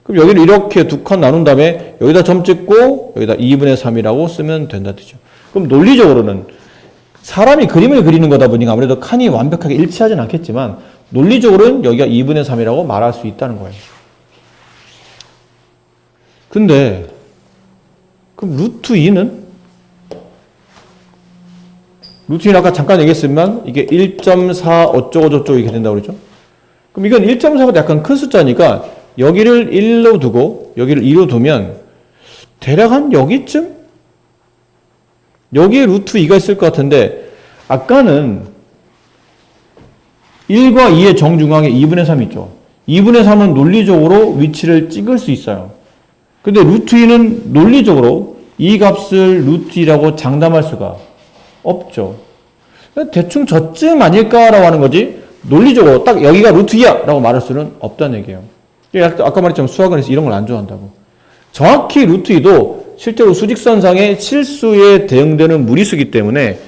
그럼 여기를 이렇게 두 칸 나눈 다음에 여기다 점 찍고 여기다 2분의 3이라고 쓰면 된다는 뜻이죠. 그럼 논리적으로는 사람이 그림을 그리는 거다 보니까 아무래도 칸이 완벽하게 일치하진 않겠지만 논리적으로는 여기가 2분의 3이라고 말할 수 있다는 거예요. 근데 그럼 루트 2는? 루트 2는 아까 잠깐 얘기했지만 이게 1.4 어쩌고 저쩌고 이렇게 된다고 그랬죠? 그럼 이건 1.4보다 약간 큰 숫자니까 여기를 1로 두고 여기를 2로 두면 대략 한 여기쯤? 여기에 루트 2가 있을 것 같은데 아까는 1과 2의 정중앙에 2분의 3이 있죠. 2분의 3은 논리적으로 위치를 찍을 수 있어요. 근데 루트 2는 논리적으로 이 값을 루트 2라고 장담할 수가 없죠. 대충 저쯤 아닐까라고 하는 거지 논리적으로 딱 여기가 루트 2야 라고 말할 수는 없다는 얘기예요. 아까 말했지만 수학은 이런 걸 안 좋아한다고. 정확히 루트 2도 실제로 수직선상의 실수에 대응되는 무리수이기 때문에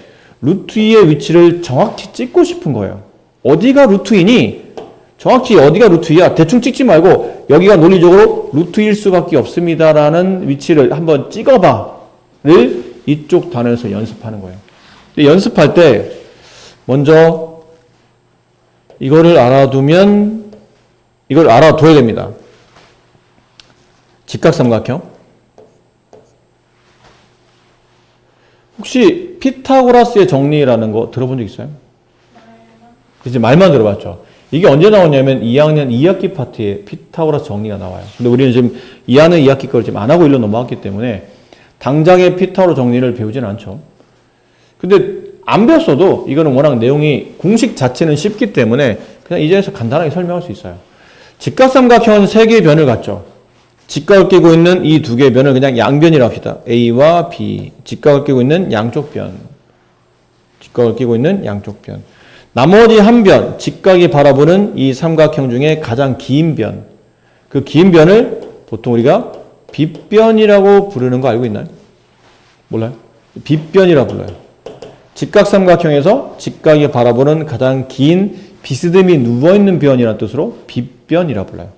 루트 2의 위치를 정확히 찍고 싶은 거예요. 어디가 루트 2니? 정확히 어디가 루트 2야? 대충 찍지 말고 여기가 논리적으로 루트 1 수밖에 없습니다라는 위치를 한번 찍어봐. 이쪽 단어에서 연습하는 거예요. 근데 연습할 때 먼저 이거를 알아둬야 됩니다. 직각삼각형. 혹시 피타고라스의 정리라는 거 들어본 적 있어요? 이제 말만 들어봤죠. 이게 언제 나오냐면 2학년 2학기 파트에 피타고라스 정리가 나와요. 근데 우리는 지금 2학년 2학기 걸 지금 안 하고 1로 넘어갔기 때문에 당장의 피타고라스 정리를 배우진 않죠. 근데 안 배웠어도 이거는 워낙 내용이 공식 자체는 쉽기 때문에 그냥 이 자리에서 간단하게 설명할 수 있어요. 직각삼각형은 3개의 변을 갖죠. 직각을 끼고 있는 이 2개의 변을 그냥 양변이라고 합시다. A와 B. 직각을 끼고 있는 양쪽 변. 직각을 끼고 있는 양쪽 변. 나머지 한 변, 직각이 바라보는 이 삼각형 중에 가장 긴 변. 그 긴 변을 보통 우리가 빗변이라고 부르는 거 알고 있나요? 몰라요? 빗변이라고 불러요. 직각삼각형에서 직각이 바라보는 가장 긴 비스듬히 누워있는 변이라는 뜻으로 빗변이라고 불러요.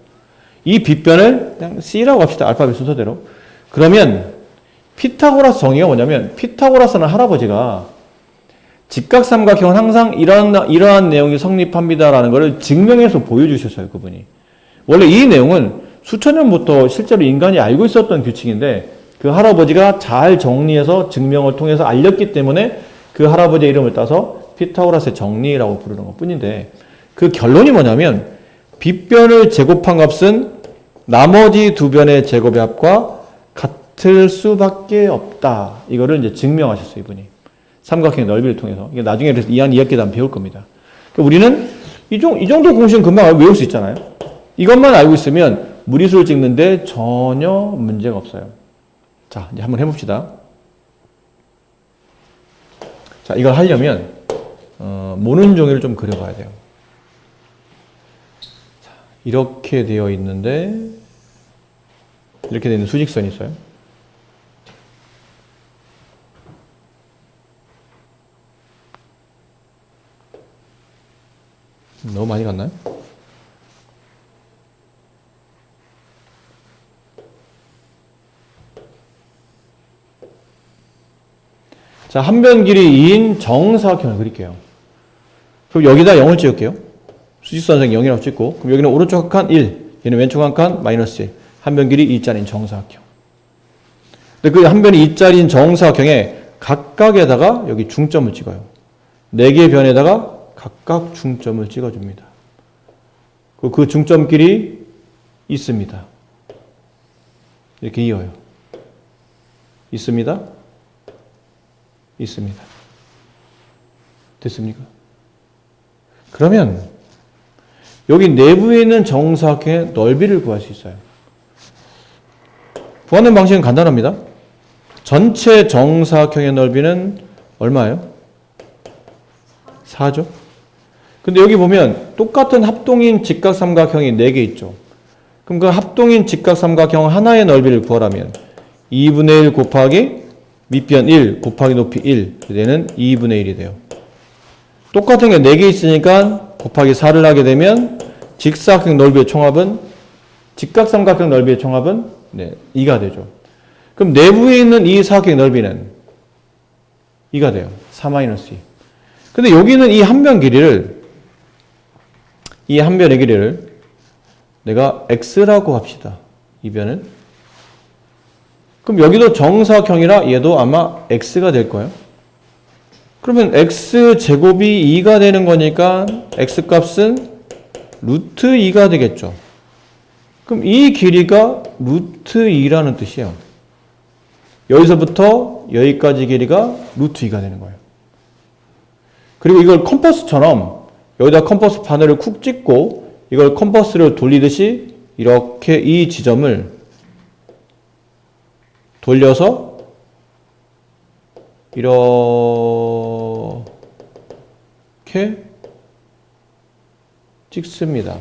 이 빗변을 그냥 C라고 합시다. 알파벳 순서대로. 그러면 피타고라스 정의가 뭐냐면 피타고라스는 할아버지가 직각삼각형은 항상 이러한 내용이 성립합니다라는 것을 증명해서 보여주셨어요. 그분이. 원래 이 내용은 수천 년부터 실제로 인간이 알고 있었던 규칙인데 그 할아버지가 잘 정리해서 증명을 통해서 알렸기 때문에 그 할아버지의 이름을 따서 피타고라스의 정리라고 부르는 것 뿐인데 그 결론이 뭐냐면 빗변을 제곱한 값은 나머지 2변의 제곱의 합과 같을 수밖에 없다. 이거를 이제 증명하셨어요. 이분이. 삼각형의 넓이를 통해서. 이게 나중에 그래서 2학 2학기 다음 배울 겁니다. 그러니까 우리는 이 정도 공식은 금방 외울 수 있잖아요. 이것만 알고 있으면 무리수를 찍는데 전혀 문제가 없어요. 자, 이제 한번 해봅시다. 자, 이걸 하려면 모는 종이를 좀 그려봐야 돼요. 자, 이렇게 되어 있는데 이렇게 되는 수직선이 있어요. 너무 많이 갔나요? 자, 한 변 길이 2인 정사각형을 그릴게요. 그럼 여기다 0을 찍을게요. 수직선상 0이라고 찍고, 그럼 여기는 오른쪽 한 칸 1, 얘는 왼쪽 한 칸 마이너스 1. 한 변 길이 2짜리인 정사각형. 근데 그 한 변이 2짜리인 정사각형에 각각에다가 여기 중점을 찍어요. 4개의 변에다가 각각 중점을 찍어줍니다. 그 중점끼리 있습니다. 이렇게 이어요. 있습니다. 있습니다. 됐습니까? 그러면 여기 내부에 있는 정사각형의 넓이를 구할 수 있어요. 구하는 방식은 간단합니다. 전체 정사각형의 넓이는 얼마예요? 4죠. 근데 여기 보면 똑같은 합동인 직각삼각형이 4개 있죠. 그럼 그 합동인 직각삼각형 하나의 넓이를 구하라면 2분의 1 곱하기 밑변 1 곱하기 높이 1 얘는 2분의 1이 돼요. 똑같은 게 4개 있으니까 곱하기 4를 하게 되면 직사각형 넓이의 총합은 직각삼각형 넓이의 총합은 2가 되죠. 그럼 내부에 있는 이 사각형의 넓이는 2가 돼요. 4-2. 근데 여기는 이 한 변 길이를 이 한 변의 길이를 내가 x라고 합시다. 이 변은. 그럼 여기도 정사각형이라 얘도 아마 x가 될 거예요. 그러면 x제곱이 2가 되는 거니까 x값은 루트 2가 되겠죠. 그럼 이 길이가 루트 2라는 뜻이에요. 여기서부터 여기까지 길이가 루트 2가 되는 거예요. 그리고 이걸 컴퍼스처럼 여기다 컴퍼스 바늘을 쿡 찍고 이걸 컴퍼스를 돌리듯이 이렇게 이 지점을 돌려서 이렇게 찍습니다.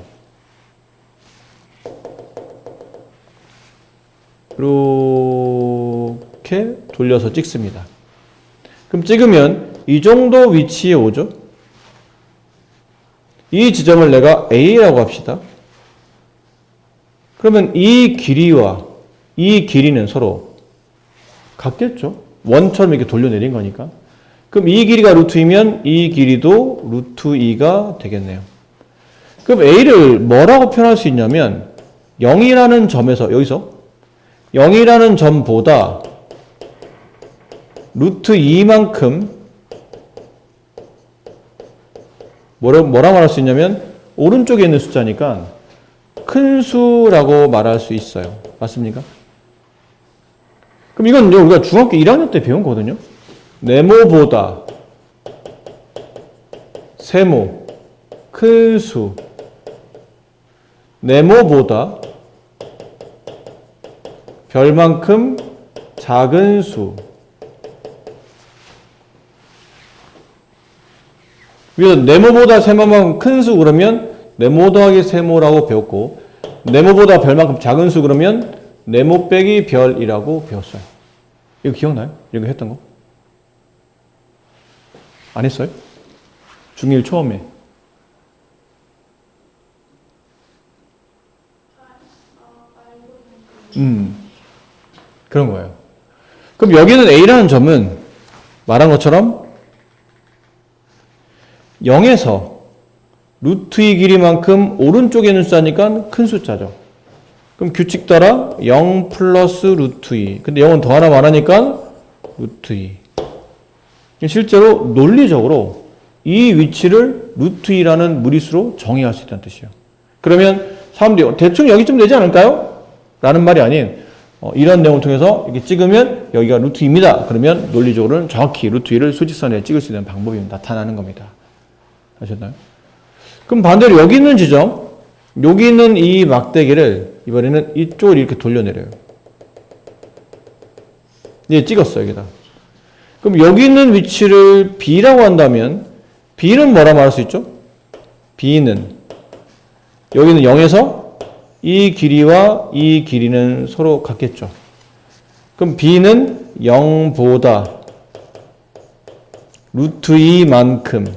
이렇게 돌려서 찍습니다. 그럼 찍으면 이 정도 위치에 오죠? 이 지점을 내가 A라고 합시다. 그러면 이 길이와 이 길이는 서로 같겠죠? 원처럼 이렇게 돌려내린 거니까. 그럼 이 길이가 루트 2면 이 길이도 루트 2가 되겠네요. 그럼 A를 뭐라고 표현할 수 있냐면 0이라는 점에서 여기서 0이라는 점보다 루트 2만큼 뭐라고 말할 수 있냐면 오른쪽에 있는 숫자니까 큰 수라고 말할 수 있어요. 맞습니까? 그럼 이건 우리가 중학교 1학년 때 배운 거거든요. 네모보다 세모, 큰 수, 네모보다 별만큼 작은 수. 위에서 네모보다 세모만큼 큰 수 그러면 네모 더하기 세모라고 배웠고, 네모보다 별만큼 작은 수 그러면 네모 빼기 별이라고 배웠어요. 이거 기억나요? 이거 했던 거? 안 했어요? 중1 처음에. 그런 거예요. 그럼 여기는 A라는 점은 말한 것처럼 0에서 루트 2 길이만큼 오른쪽에 있는 숫자니까 큰 숫자죠. 그럼 규칙 따라 0 플러스 루트 2. 근데 0은 더 하나 많으니까 루트 2. 실제로 논리적으로 이 위치를 루트 2라는 무리수로 정의할 수 있다는 뜻이에요. 그러면 사람들이 대충 여기쯤 되지 않을까요? 라는 말이 아닌 이런 내용을 통해서 이렇게 찍으면 여기가 루트 2입니다. 그러면 논리적으로는 정확히 루트 2를 수직선에 찍을 수 있는 방법이 나타나는 겁니다. 아셨나요? 그럼 반대로 여기 있는 지점, 여기 있는 이 막대기를 이번에는 이쪽으로 이렇게 돌려내려요. 예, 찍었어요, 여기다. 그럼 여기 있는 위치를 B라고 한다면 B는 뭐라 말할 수 있죠? B는 여기는 0에서 이 길이와 이 길이는 서로 같겠죠. 그럼 B는 0보다 루트 2만큼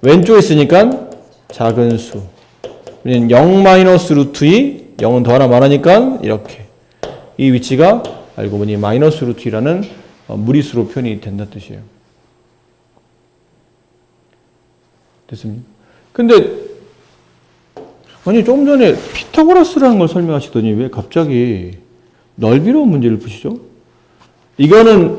왼쪽에 있으니까 작은 수. 0 마이너스 루트 2, 0은 더 하나 많으니까 이렇게. 이 위치가 알고 보니 마이너스 루트 2라는 무리수로 표현이 된다는 뜻이에요. 됐습니까? 근데 아니 조금 전에 피타고라스라는 걸 설명하시더니 왜 갑자기 넓이로 문제를 푸시죠? 이거는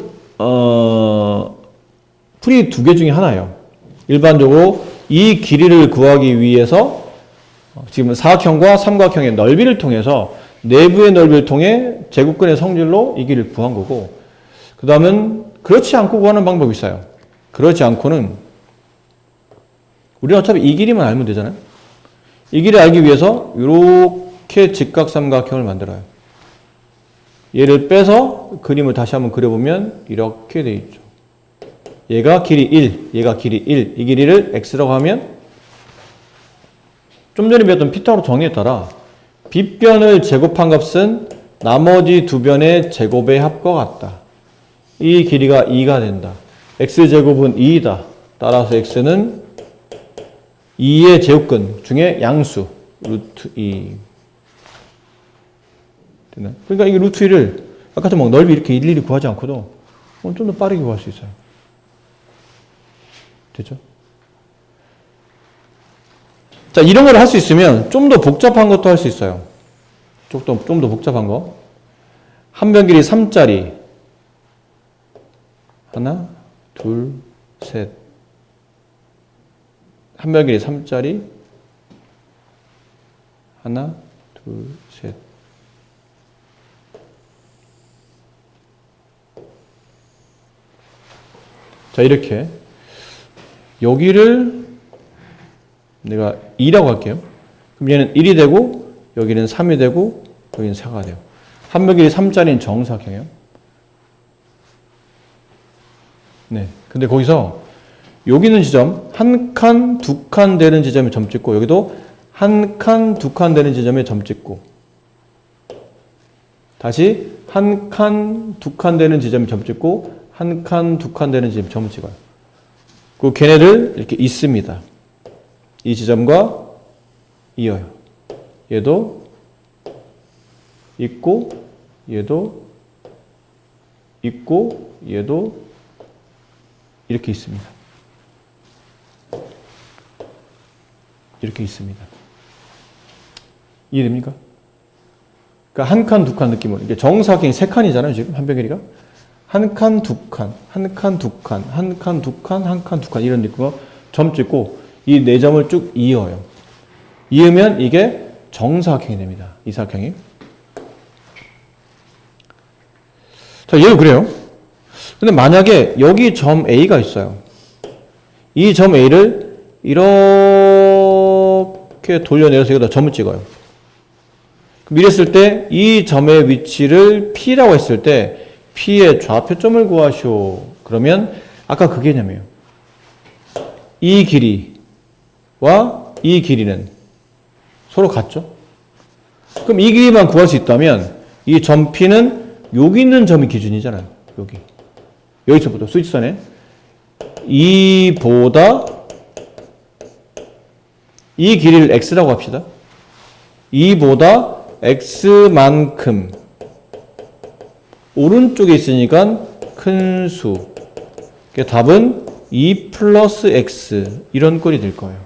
풀이 두 개 중에 하나예요. 일반적으로 이 길이를 구하기 위해서 지금 사각형과 삼각형의 넓이를 통해서 내부의 넓이를 통해 제곱근의 성질로 이 길이를 구한 거고, 그 다음은 그렇지 않고 구하는 방법이 있어요. 그렇지 않고는 우리는 어차피 이 길이만 알면 되잖아요. 이 길이를 알기 위해서 이렇게 직각삼각형을 만들어요. 얘를 빼서 그림을 다시 한번 그려보면 이렇게 돼 있죠. 얘가 길이 1, 얘가 길이 1. 이 길이를 x라고 하면 좀 전에 배웠던 피타고라 정의에 따라 빗변을 제곱한 값은 나머지 두 변의 제곱의 합과 같다. 이 길이가 2가 된다. x제곱은 2이다. 따라서 x는 2의 제곱근 중에 양수 루트 2. 됐나요? 그러니까 이게 루트 2를 아까 막 넓이 이렇게 일일이 구하지 않고도 좀 더 빠르게 구할 수 있어요. 됐죠? 자, 이런 걸 할 수 있으면 좀 더 복잡한 것도 할 수 있어요. 좀 더 복잡한 거. 한 변 길이 3짜리. 하나, 둘, 셋. 한 변 길이 3짜리. 하나, 둘, 셋. 자, 이렇게. 여기를 내가 2라고 할게요. 그럼 얘는 1이 되고, 여기는 3이 되고, 여기는 4가 돼요. 한 변 길이 3짜리는 정사각형이에요. 네. 근데 거기서 여기 있는 지점, 한 칸, 두 칸 되는 지점에 점 찍고, 여기도 한 칸, 두 칸 되는 지점에 점 찍고, 다시 한 칸, 두 칸 되는 지점에 점 찍고, 한 칸, 두 칸 되는 지점에 점을 찍어요. 그 걔네들 이렇게 있습니다. 이 지점과 이어요. 얘도 있고, 얘도 있고 얘도 이렇게 있습니다. 이렇게 있습니다. 이해됩니까? 그러니까 한 칸, 두 칸 느낌으로. 이게 정사각형이 세 칸이잖아요, 지금 한 변 길이가. 한 칸, 두 칸, 한 칸, 두 칸, 한 칸, 두 칸, 한 칸, 두 칸 이런 느낌으로 점 찍고 이 네 점을 쭉 이어요. 이으면 이게 정사각형이 됩니다. 이 사각형이. 자, 얘도 그래요. 근데 만약에 여기 점 A가 있어요. 이 점 A를 이렇게 돌려내려서 여기다 점을 찍어요. 그럼 이랬을 때 이 점의 위치를 P라고 했을 때 P의 좌표점을 구하시오. 그러면 아까 그 개념이에요. 이 길이와 이 길이는 서로 같죠? 그럼 이 길이만 구할 수 있다면 이 점 P는 여기 있는 점이 기준이잖아요. 여기서부터 수직선에 2보다 이 길이를 x라고 합시다. 2보다 x만큼 오른쪽에 있으니까 큰 수. 답은 2 플러스 x 이런 꼴이 될 거예요.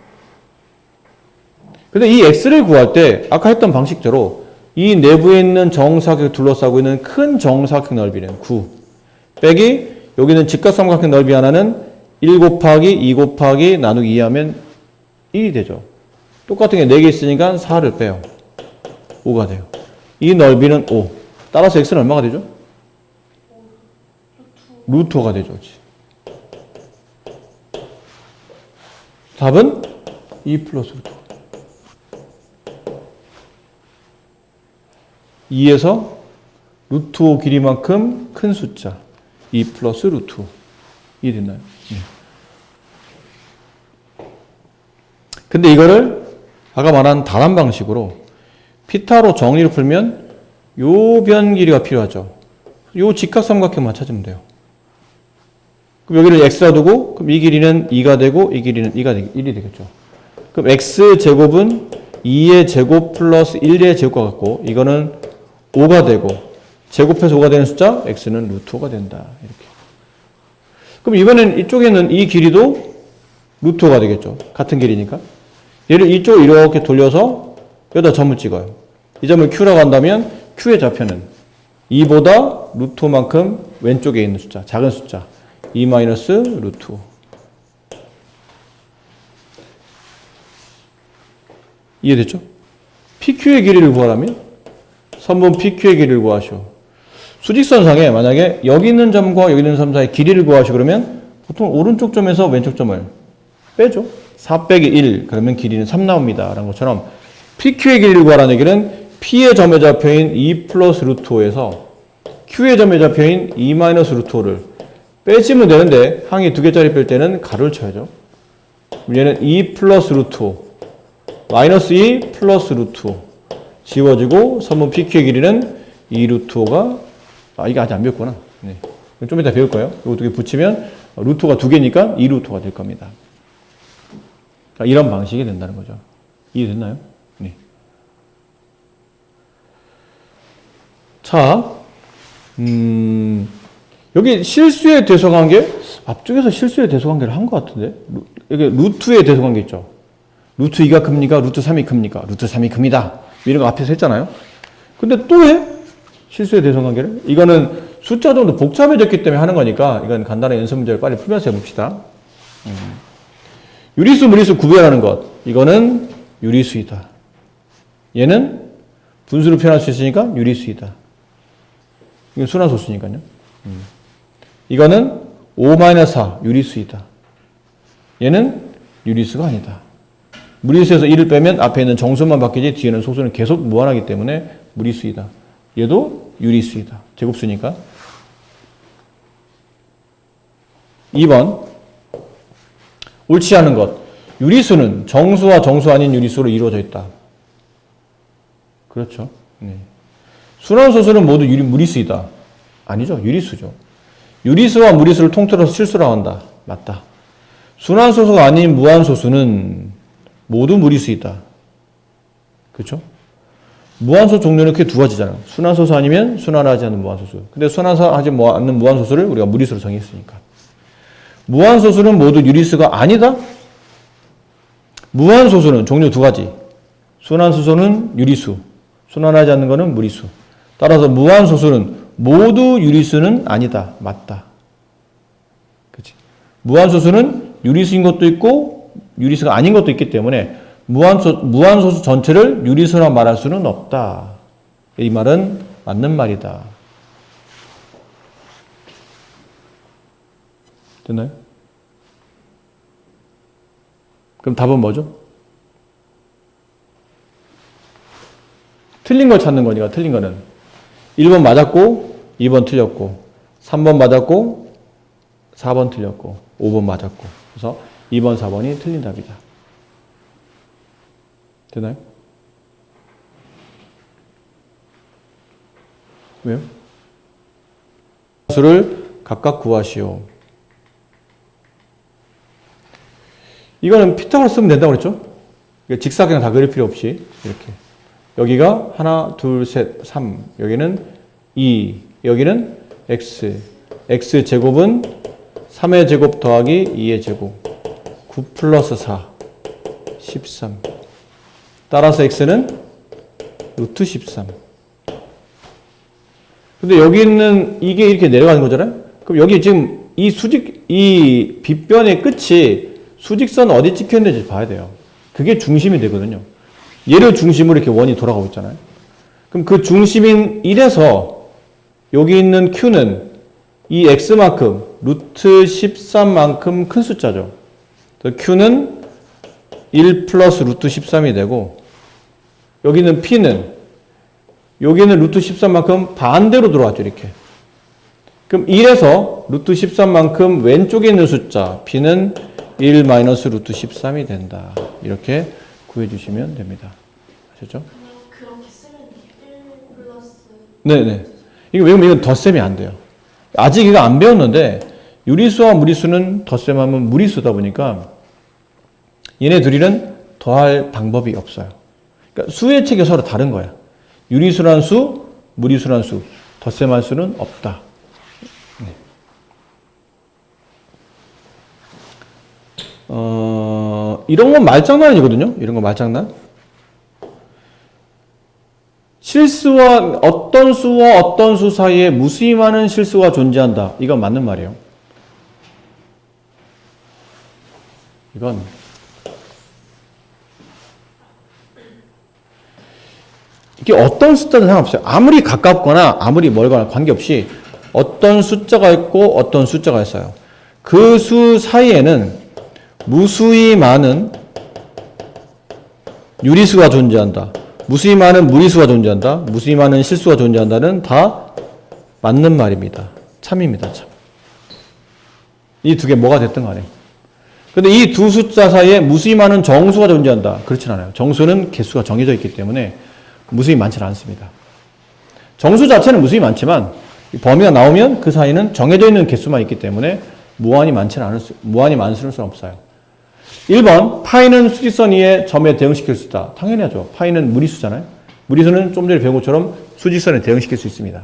근데 이 x를 구할 때 아까 했던 방식대로 이 내부에 있는 정사각형을 둘러싸고 있는 큰 정사각형 넓이는 9 빼기 여기는 직각삼각형 넓이 하나는 1 곱하기 2 곱하기 나누기 2 하면 1이 되죠. 똑같은 게 4개 있으니까 4를 빼요. 5가 돼요. 이 넓이는 5. 따라서 x는 얼마가 되죠? 루트 5가 되죠. 답은 2 플러스 루트 5. 2에서 루트 5 길이만큼 큰 숫자 2 플러스 루트 5. 이해됐나요? 네. 근데 이거를 아까 말한 다른 방식으로 피타로 정리를 풀면 요 변 길이가 필요하죠. 요 직각삼각형만 찾으면 돼요. 그럼 여기를 x라 두고 그럼 이 길이는 2가 되고 이 길이는 1이 되겠죠. 그럼 x제곱은 2의 제곱 플러스 1의 제곱과 같고 이거는 5가 되고 제곱해서 5가 되는 숫자 x는 루트 5가 된다. 이렇게. 그럼 이번엔 이쪽에는 이 길이도 루트 5가 되겠죠. 같은 길이니까. 얘를 이쪽으로 이렇게 돌려서 여기다 점을 찍어요. 이 점을 q라고 한다면 q의 좌표는 2보다 루트 5만큼 왼쪽에 있는 숫자, 작은 숫자 2 마이너스 루트 5. 이해됐죠? PQ의 길이를 구하라면 선분 PQ의 길이를 구하시오. 수직선상에 만약에 여기 있는 점과 여기 있는 점 사이의 길이를 구하시오 그러면 보통 오른쪽 점에서 왼쪽 점을 빼죠. 4 빼기 1 그러면 길이는 3 나옵니다. 라는 것처럼 PQ의 길이를 구하라는 얘기는 P의 점의 좌표인 2 플러스 루트 5에서 Q의 점의 좌표인 2 마이너스 루트 5를 빼시면 되는데 항이 2개짜리 뺄 때는 가로를 쳐야죠. 얘는 2 플러스 루트 5 마이너스 2 플러스 루트 5 지워지고 선분 PQ의 길이는 2 루트 5가 이게 아직 안 배웠구나. 네. 좀 이따 배울 거예요. 이거 2개 붙이면 루트가 2개니까 2 루트가 될 겁니다. 이런 방식이 된다는 거죠. 이해됐나요? 네. 자, 여기 실수의 대소관계 앞쪽에서 실수의 대소관계를 한 것 같은데 여기 루트의 대소관계 있죠. 루트 2가 큽니까? 루트 3이 큽니까? 루트 3이 큽니다. 이런 거 앞에서 했잖아요. 근데 또 해? 실수의 대소관계를? 이거는 숫자 정도 복잡해졌기 때문에 하는 거니까 이건 간단한 연습 문제를 빨리 풀면서 해봅시다. 유리수, 무리수 구별하는 것. 이거는 유리수이다. 얘는 분수로 표현할 수 있으니까 유리수이다. 이건 순환소수니까요. 이거는 5-4 유리수이다. 얘는 유리수가 아니다. 무리수에서 1을 빼면 앞에 있는 정수만 바뀌지 뒤에는 소수는 계속 무한하기 때문에 무리수이다. 얘도 유리수이다. 제곱수니까. 2번 옳지 않은 것. 유리수는 정수와 정수 아닌 유리수로 이루어져 있다. 그렇죠. 네. 순환소수는 모두 무리수이다. 아니죠. 유리수죠. 유리수와 무리수를 통틀어서 실수라고 한다. 맞다. 순환소수가 아닌 무한소수는 모두 무리수이다. 그렇죠? 무한소수 종류는 크게 두 가지잖아요. 순환소수 아니면 순환하지 않는 무한소수. 근데 순환하지 않는 무한소수를 우리가 무리수로 정했으니까. 무한소수는 모두 유리수가 아니다? 무한소수는 종류 두 가지. 순환소수는 유리수, 순환하지 않는 것은 무리수. 따라서 무한소수는 모두 유리수는 아니다. 맞다. 그치? 무한소수는 유리수인 것도 있고 유리수가 아닌 것도 있기 때문에 무한소수 전체를 유리수라 말할 수는 없다. 이 말은 맞는 말이다. 됐나요? 그럼 답은 뭐죠? 틀린 걸 찾는 거니까 틀린 거는 1번 맞았고 2번 틀렸고 3번 맞았고 4번 틀렸고 5번 맞았고 그래서 2번 4번이 틀린 답이다. 되나요? 왜요? 수를 각각 구하시오. 이거는 피타고라스 쓰면 된다고 그랬죠? 직사각형 다 그릴 필요 없이 이렇게 여기가 하나, 둘, 셋, 3 여기는 2 여기는 x x제곱은 3의 제곱 더하기 2의 제곱 9 플러스 4 13 따라서 x는 루트 13 근데 여기 있는 이게 이렇게 내려가는 거잖아요? 그럼 여기 지금 이 빗변의 끝이 수직선 어디 찍혀 있는지 봐야 돼요. 그게 중심이 되거든요. 얘를 중심으로 이렇게 원이 돌아가고 있잖아요. 그럼 그 중심인 1에서 여기 있는 q는 이 x만큼 루트 13만큼 큰 숫자죠. q는 1 플러스 루트 13이 되고 여기는 p는 여기는 루트 13만큼 반대로 들어왔죠. 이렇게. 그럼 1에서 루트 13만큼 왼쪽에 있는 숫자 p는 1 마이너스 루트 13이 된다. 이렇게 구해주시면 됩니다. 아셨죠? 그렇게 쓰면 1 플러스 네네. 이거 외우면 이건 덧셈이 안 돼요. 아직 이거 안 배웠는데 유리수와 무리수는 덧셈하면 무리수다 보니까 얘네 둘이는 더할 방법이 없어요. 그러니까 수의 책이 서로 다른 거야. 유리수란 수, 무리수란 수, 덧셈할 수는 없다. 이런 건 말장난이거든요. 이런 거 말장난. 실수와 어떤 수 사이에 무수히 많은 실수가 존재한다. 이건 맞는 말이에요. 이건 이게 어떤 숫자든 상관없어요. 아무리 가깝거나 아무리 멀거나 관계없이 어떤 숫자가 있고 어떤 숫자가 있어요. 그 수 사이에는 무수히 많은 유리수가 존재한다. 무수히 많은 무리수가 존재한다. 무수히 많은 실수가 존재한다는 다 맞는 말입니다. 참입니다. 참. 이 두 개 뭐가 됐든 간에. 근데 이 두 숫자 사이에 무수히 많은 정수가 존재한다. 그렇진 않아요. 정수는 개수가 정해져 있기 때문에 무수히 많지는 않습니다. 정수 자체는 무수히 많지만 범위가 나오면 그 사이는 정해져 있는 개수만 있기 때문에 무한히 많을 수는 없어요. 1번 파이는 수직선 위에 점에 대응시킬 수 있다. 당연히 하죠. 파이는 무리수잖아요. 무리수는 좀 전에 배운 것처럼 수직선에 대응시킬 수 있습니다.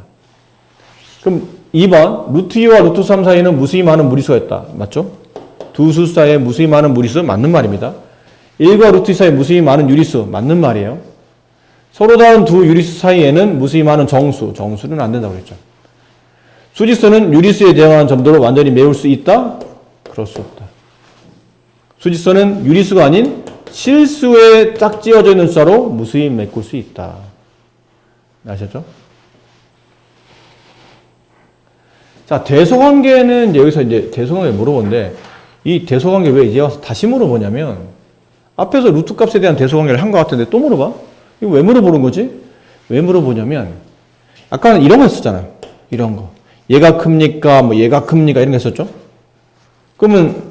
그럼 2번 루트 2와 루트 3 사이는 무수히 많은 무리수가 있다. 맞죠? 두 수 사이에 무수히 많은 무리수 맞는 말입니다. 1과 루트 2 사이에 무수히 많은 유리수 맞는 말이에요. 서로 다른 두 유리수 사이에는 무수히 많은 정수는 안 된다고 그랬죠. 수직선은 유리수에 대응하는 점도로 완전히 메울 수 있다? 그럴 수 없다. 수직선은 유리수가 아닌 실수에 짝지어져 있는 숫자로 무수히 메꿀 수 있다. 아셨죠? 자, 대소관계는 여기서 이제 대소관계 물어보는데 이 대소관계 왜 이제 와서 다시 물어보냐면 앞에서 루트 값에 대한 대소관계를 한 것 같은데 또 물어봐? 이거 왜 물어보는 거지? 왜 물어보냐면 아까는 이런 거 했었잖아요. 이런 거. 얘가 큽니까? 뭐 얘가 큽니까? 이런 거 했었죠? 그러면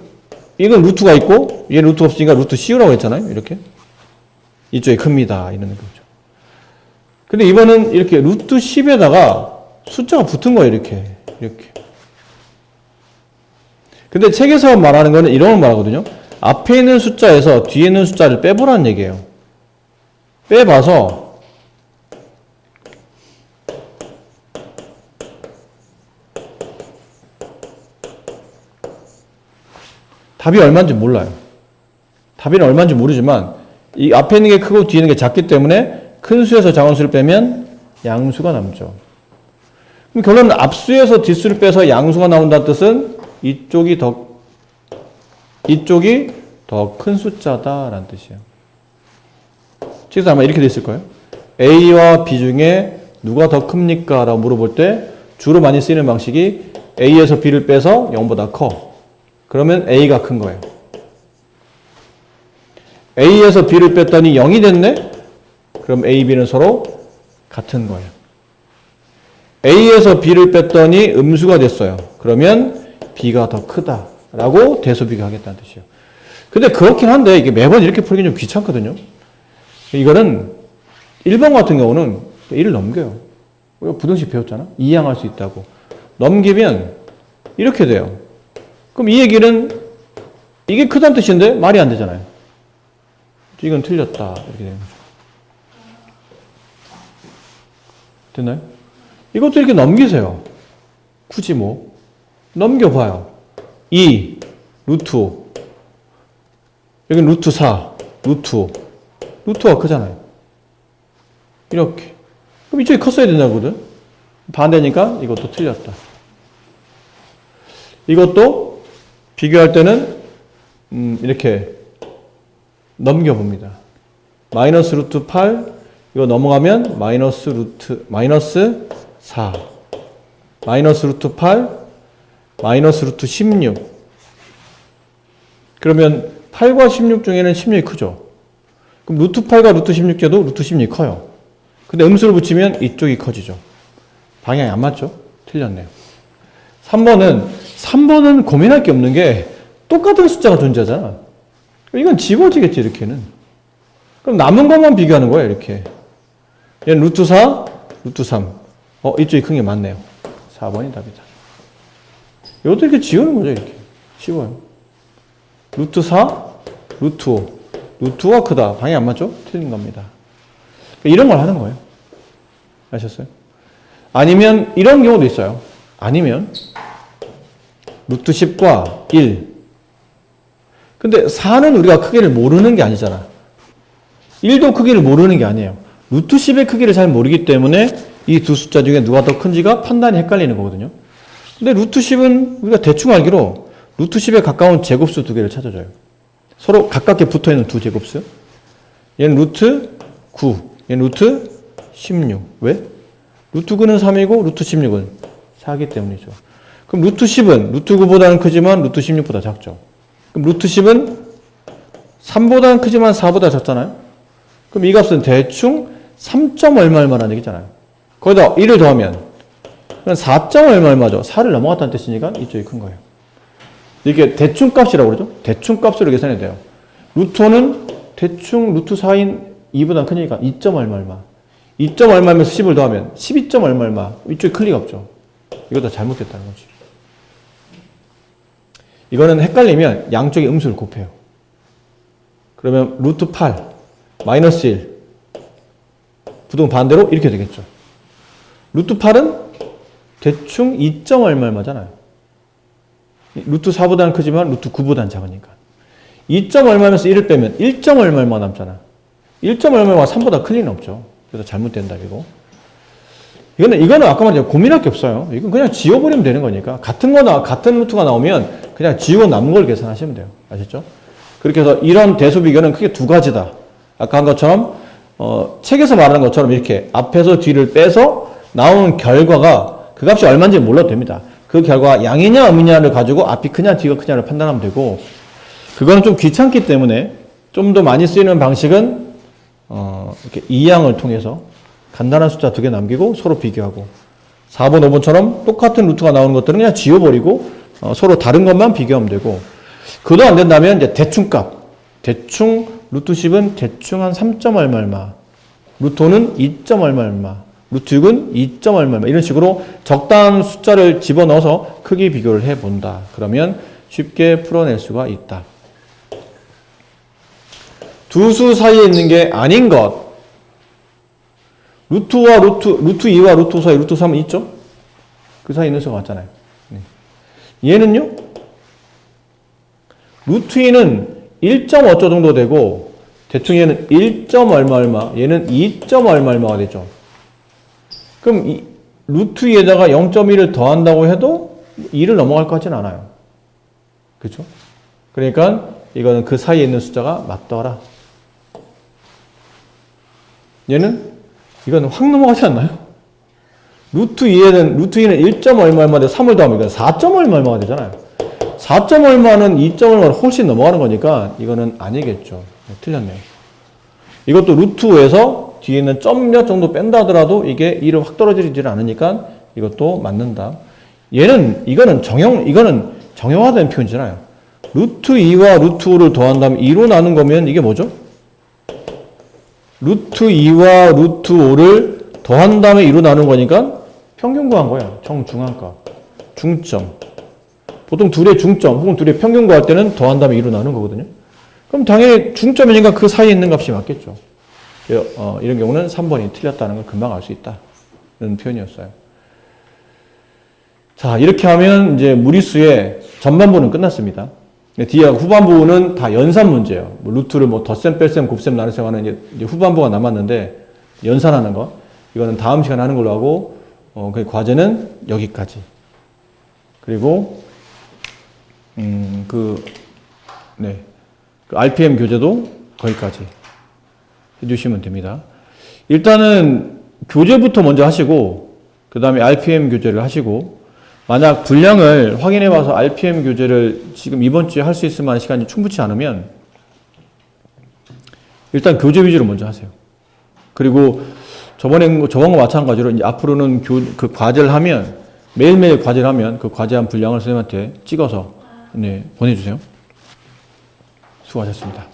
이건 루트가 있고 얘는 루트가 없으니까 루트 씌우라고 했잖아요. 이렇게. 이쪽이 큽니다. 이런 거죠. 근데 이번은 이렇게 루트 10에다가 숫자가 붙은 거예요. 이렇게. 근데 책에서 말하는 거는 이런 걸 말하거든요. 앞에 있는 숫자에서 뒤에 있는 숫자를 빼보라는 얘기예요. 빼봐서 답이 얼마인지 몰라요. 답이 얼마인지 모르지만 이 앞에 있는 게 크고 뒤에 있는 게 작기 때문에 큰 수에서 작은 수를 빼면 양수가 남죠. 그럼 결론은 앞수에서 뒷수를 빼서 양수가 나온다는 뜻은 이쪽이 더 큰 숫자다라는 뜻이에요. 그래서 아마 이렇게 됐을 거예요. A와 B 중에 누가 더 큽니까? 라고 물어볼 때 주로 많이 쓰이는 방식이 A에서 B를 빼서 0보다 커. 그러면 A가 큰 거예요. A에서 B를 뺐더니 0이 됐네? 그럼 A, B는 서로 같은 거예요. A에서 B를 뺐더니 음수가 됐어요. 그러면 B가 더 크다. 라고 대소비교 하겠다는 뜻이에요. 근데 그렇긴 한데 이게 매번 이렇게 풀기는 좀 귀찮거든요. 이거는 1번 같은 경우는 1을 넘겨요. 우리가 부등식 배웠잖아. 이항할 수 있다고. 넘기면 이렇게 돼요. 그럼 이 얘기는 이게 크다는 뜻인데 말이 안 되잖아요. 이건 틀렸다. 이렇게 되는 거죠. 됐나요? 이것도 이렇게 넘기세요. 굳이 뭐. 넘겨봐요. 2, 루트 5. 여기는 루트 4, 루트 5. 루트가 크잖아요. 이렇게. 그럼 이쪽이 컸어야 된다거든. 반대니까 이것도 틀렸다. 이것도 비교할 때는 이렇게 넘겨봅니다. 마이너스 루트 8 이거 넘어가면 마이너스 4 마이너스 루트 8 마이너스 루트 16 그러면 8과 16 중에는 16이 크죠. 그럼 루트 8과 루트 16제도 루트 16이 커요. 근데 음수를 붙이면 이쪽이 커지죠. 방향이 안 맞죠? 틀렸네요. 3번은 고민할 게 없는 게 똑같은 숫자가 존재하잖아. 이건 지워지겠지, 이렇게는. 그럼 남은 것만 비교하는 거예요, 이렇게. 얘는 루트 4, 루트 3. 이쪽이 큰 게 맞네요. 4번이 답이다. 이것도 이렇게 지우는 거죠, 이렇게. 쉬워요. 루트 4, 루트 5. 루트 5가 크다. 방향이 안 맞죠? 틀린 겁니다. 이런 걸 하는 거예요. 아셨어요? 아니면 이런 경우도 있어요. 아니면 루트 10과 1. 근데 4는 우리가 크기를 모르는 게 아니잖아. 1도 크기를 모르는 게 아니에요. 루트 10의 크기를 잘 모르기 때문에 이 두 숫자 중에 누가 더 큰지가 판단이 헷갈리는 거거든요. 근데 루트 10은 우리가 대충 알기로 루트 10에 가까운 제곱수 두 개를 찾아줘요. 서로 가깝게 붙어있는 두 제곱수. 얘는 루트 9, 얘는 루트 16. 왜? 루트 9는 3이고 루트 16은 4기 때문이죠. 그럼 루트 10은 루트 9보다는 크지만 루트 16보다 작죠. 그럼 루트 10은 3보다는 크지만 4보다 작잖아요. 그럼 이 값은 대충 3점 얼마라는 얘기잖아요. 거기다 1을 더하면 4점 얼마죠. 4를 넘어갔다는 뜻이니까 이쪽이 큰 거예요. 이게 대충 값이라고 그러죠. 대충 값으로 계산해야 돼요. 루트 5는 대충 루트 4인 2보다 크니까 2점 얼마. 2점 얼마면서 10을 더하면 12점 얼마. 이쪽이 클 리가 없죠. 이거 다 잘못됐다는 거지. 이거는 헷갈리면 양쪽에 음수를 곱해요. 그러면 루트 8 마이너스 1 부등 반대로 이렇게 되겠죠. 루트 8은 대충 2점 얼마잖아요. 루트 4보다는 크지만 루트 9보다는 작으니까. 2점 얼마면서 1을 빼면 1점 얼마 남잖아. 1점 얼마가 3보다 클 리는 없죠. 그래서 잘못된 답이고. 이거는 아까 말했죠. 고민할 게 없어요. 이건 그냥 지워버리면 되는 거니까. 같은 루트가 나오면 그냥 지우고 남은 걸 계산하시면 돼요. 아셨죠? 그렇게 해서 이런 대소비교는 크게 두 가지다. 아까 한 것처럼, 책에서 말하는 것처럼 이렇게 앞에서 뒤를 빼서 나오는 결과가 그 값이 얼마인지 몰라도 됩니다. 그 결과가 양이냐 음이냐를 가지고 앞이 크냐 뒤가 크냐를 판단하면 되고, 그거는 좀 귀찮기 때문에 좀 더 많이 쓰이는 방식은, 이렇게 이항을 통해서 간단한 숫자 두 개 남기고 서로 비교하고, 4번, 5번처럼 똑같은 루트가 나오는 것들은 그냥 지워버리고, 서로 다른 것만 비교하면 되고, 그도 안 된다면 이제 대충값. 대충 루트 10은 대충 한 3점 얼마. 루트 5는 2점 얼마. 루트 6은 2점 얼마. 이런 식으로 적당한 숫자를 집어넣어서 크기 비교를 해본다. 그러면 쉽게 풀어낼 수가 있다. 두 수 사이에 있는 게 아닌 것. 루트 2와 루트 5 사이 루트 3은 있죠? 그 사이에 있는 수가 맞잖아요. 얘는요? 루트 2는 1점 어쩌 정도 되고 대충 얘는 1점 얼마 얼마, 얘는 2점 얼마 얼마가 되죠. 그럼 이 루트 2에다가 0.1을 더한다고 해도 2를 넘어갈 것 같지는 않아요. 그렇죠? 그러니까 이거는 그 사이에 있는 숫자가 맞더라. 이거는 확 넘어가지 않나요? 루트 2는 1점 얼마 얼마 돼 3을 더하면 이건 4점 얼마 얼마가 되잖아요. 4점 얼마는 2점 얼마를 훨씬 넘어가는 거니까 이거는 아니겠죠. 틀렸네요. 이것도 루트 5에서 뒤에 있는 점 몇 정도 뺀다 하더라도 이게 2를 확 떨어지지 않으니까 이것도 맞는다. 이거는 정형화된 표현이잖아요. 루트 2와 루트 5를 더한 다음에 2로 나눈 거면 이게 뭐죠? 루트 2와 루트 5를 더한 다음에 2로 나눈 거니까 평균 구한 거야. 정중앙값. 중점. 보통 둘의 중점 혹은 둘의 평균 구할 때는 더한 다음에 2로 나눈 거거든요. 그럼 당연히 중점이니까 그 사이에 있는 값이 맞겠죠. 이런 경우는 3번이 틀렸다는 걸 금방 알 수 있다. 이런 표현이었어요. 자, 이렇게 하면 이제 무리수의 전반부는 끝났습니다. 뒤에 후반부는 다 연산 문제예요. 뭐 루트를 뭐 덧셈, 뺄셈, 곱셈, 나눗셈 하는 이제 후반부가 남았는데 연산하는 거. 이거는 다음 시간에 하는 걸로 하고 그 과제는 여기까지. 그리고 그 RPM 교재도 거기까지 해주시면 됩니다. 일단은 교재부터 먼저 하시고 그 다음에 RPM 교재를 하시고 만약 분량을 확인해 봐서 RPM 교재를 지금 이번 주에 할 수 있을 만한 시간이 충분치 않으면 일단 교재 위주로 먼저 하세요. 그리고 저번과 마찬가지로 이제 앞으로는 그 과제를 하면 매일매일 과제를 하면 그 과제한 분량을 선생님한테 찍어서 보내주세요. 수고하셨습니다.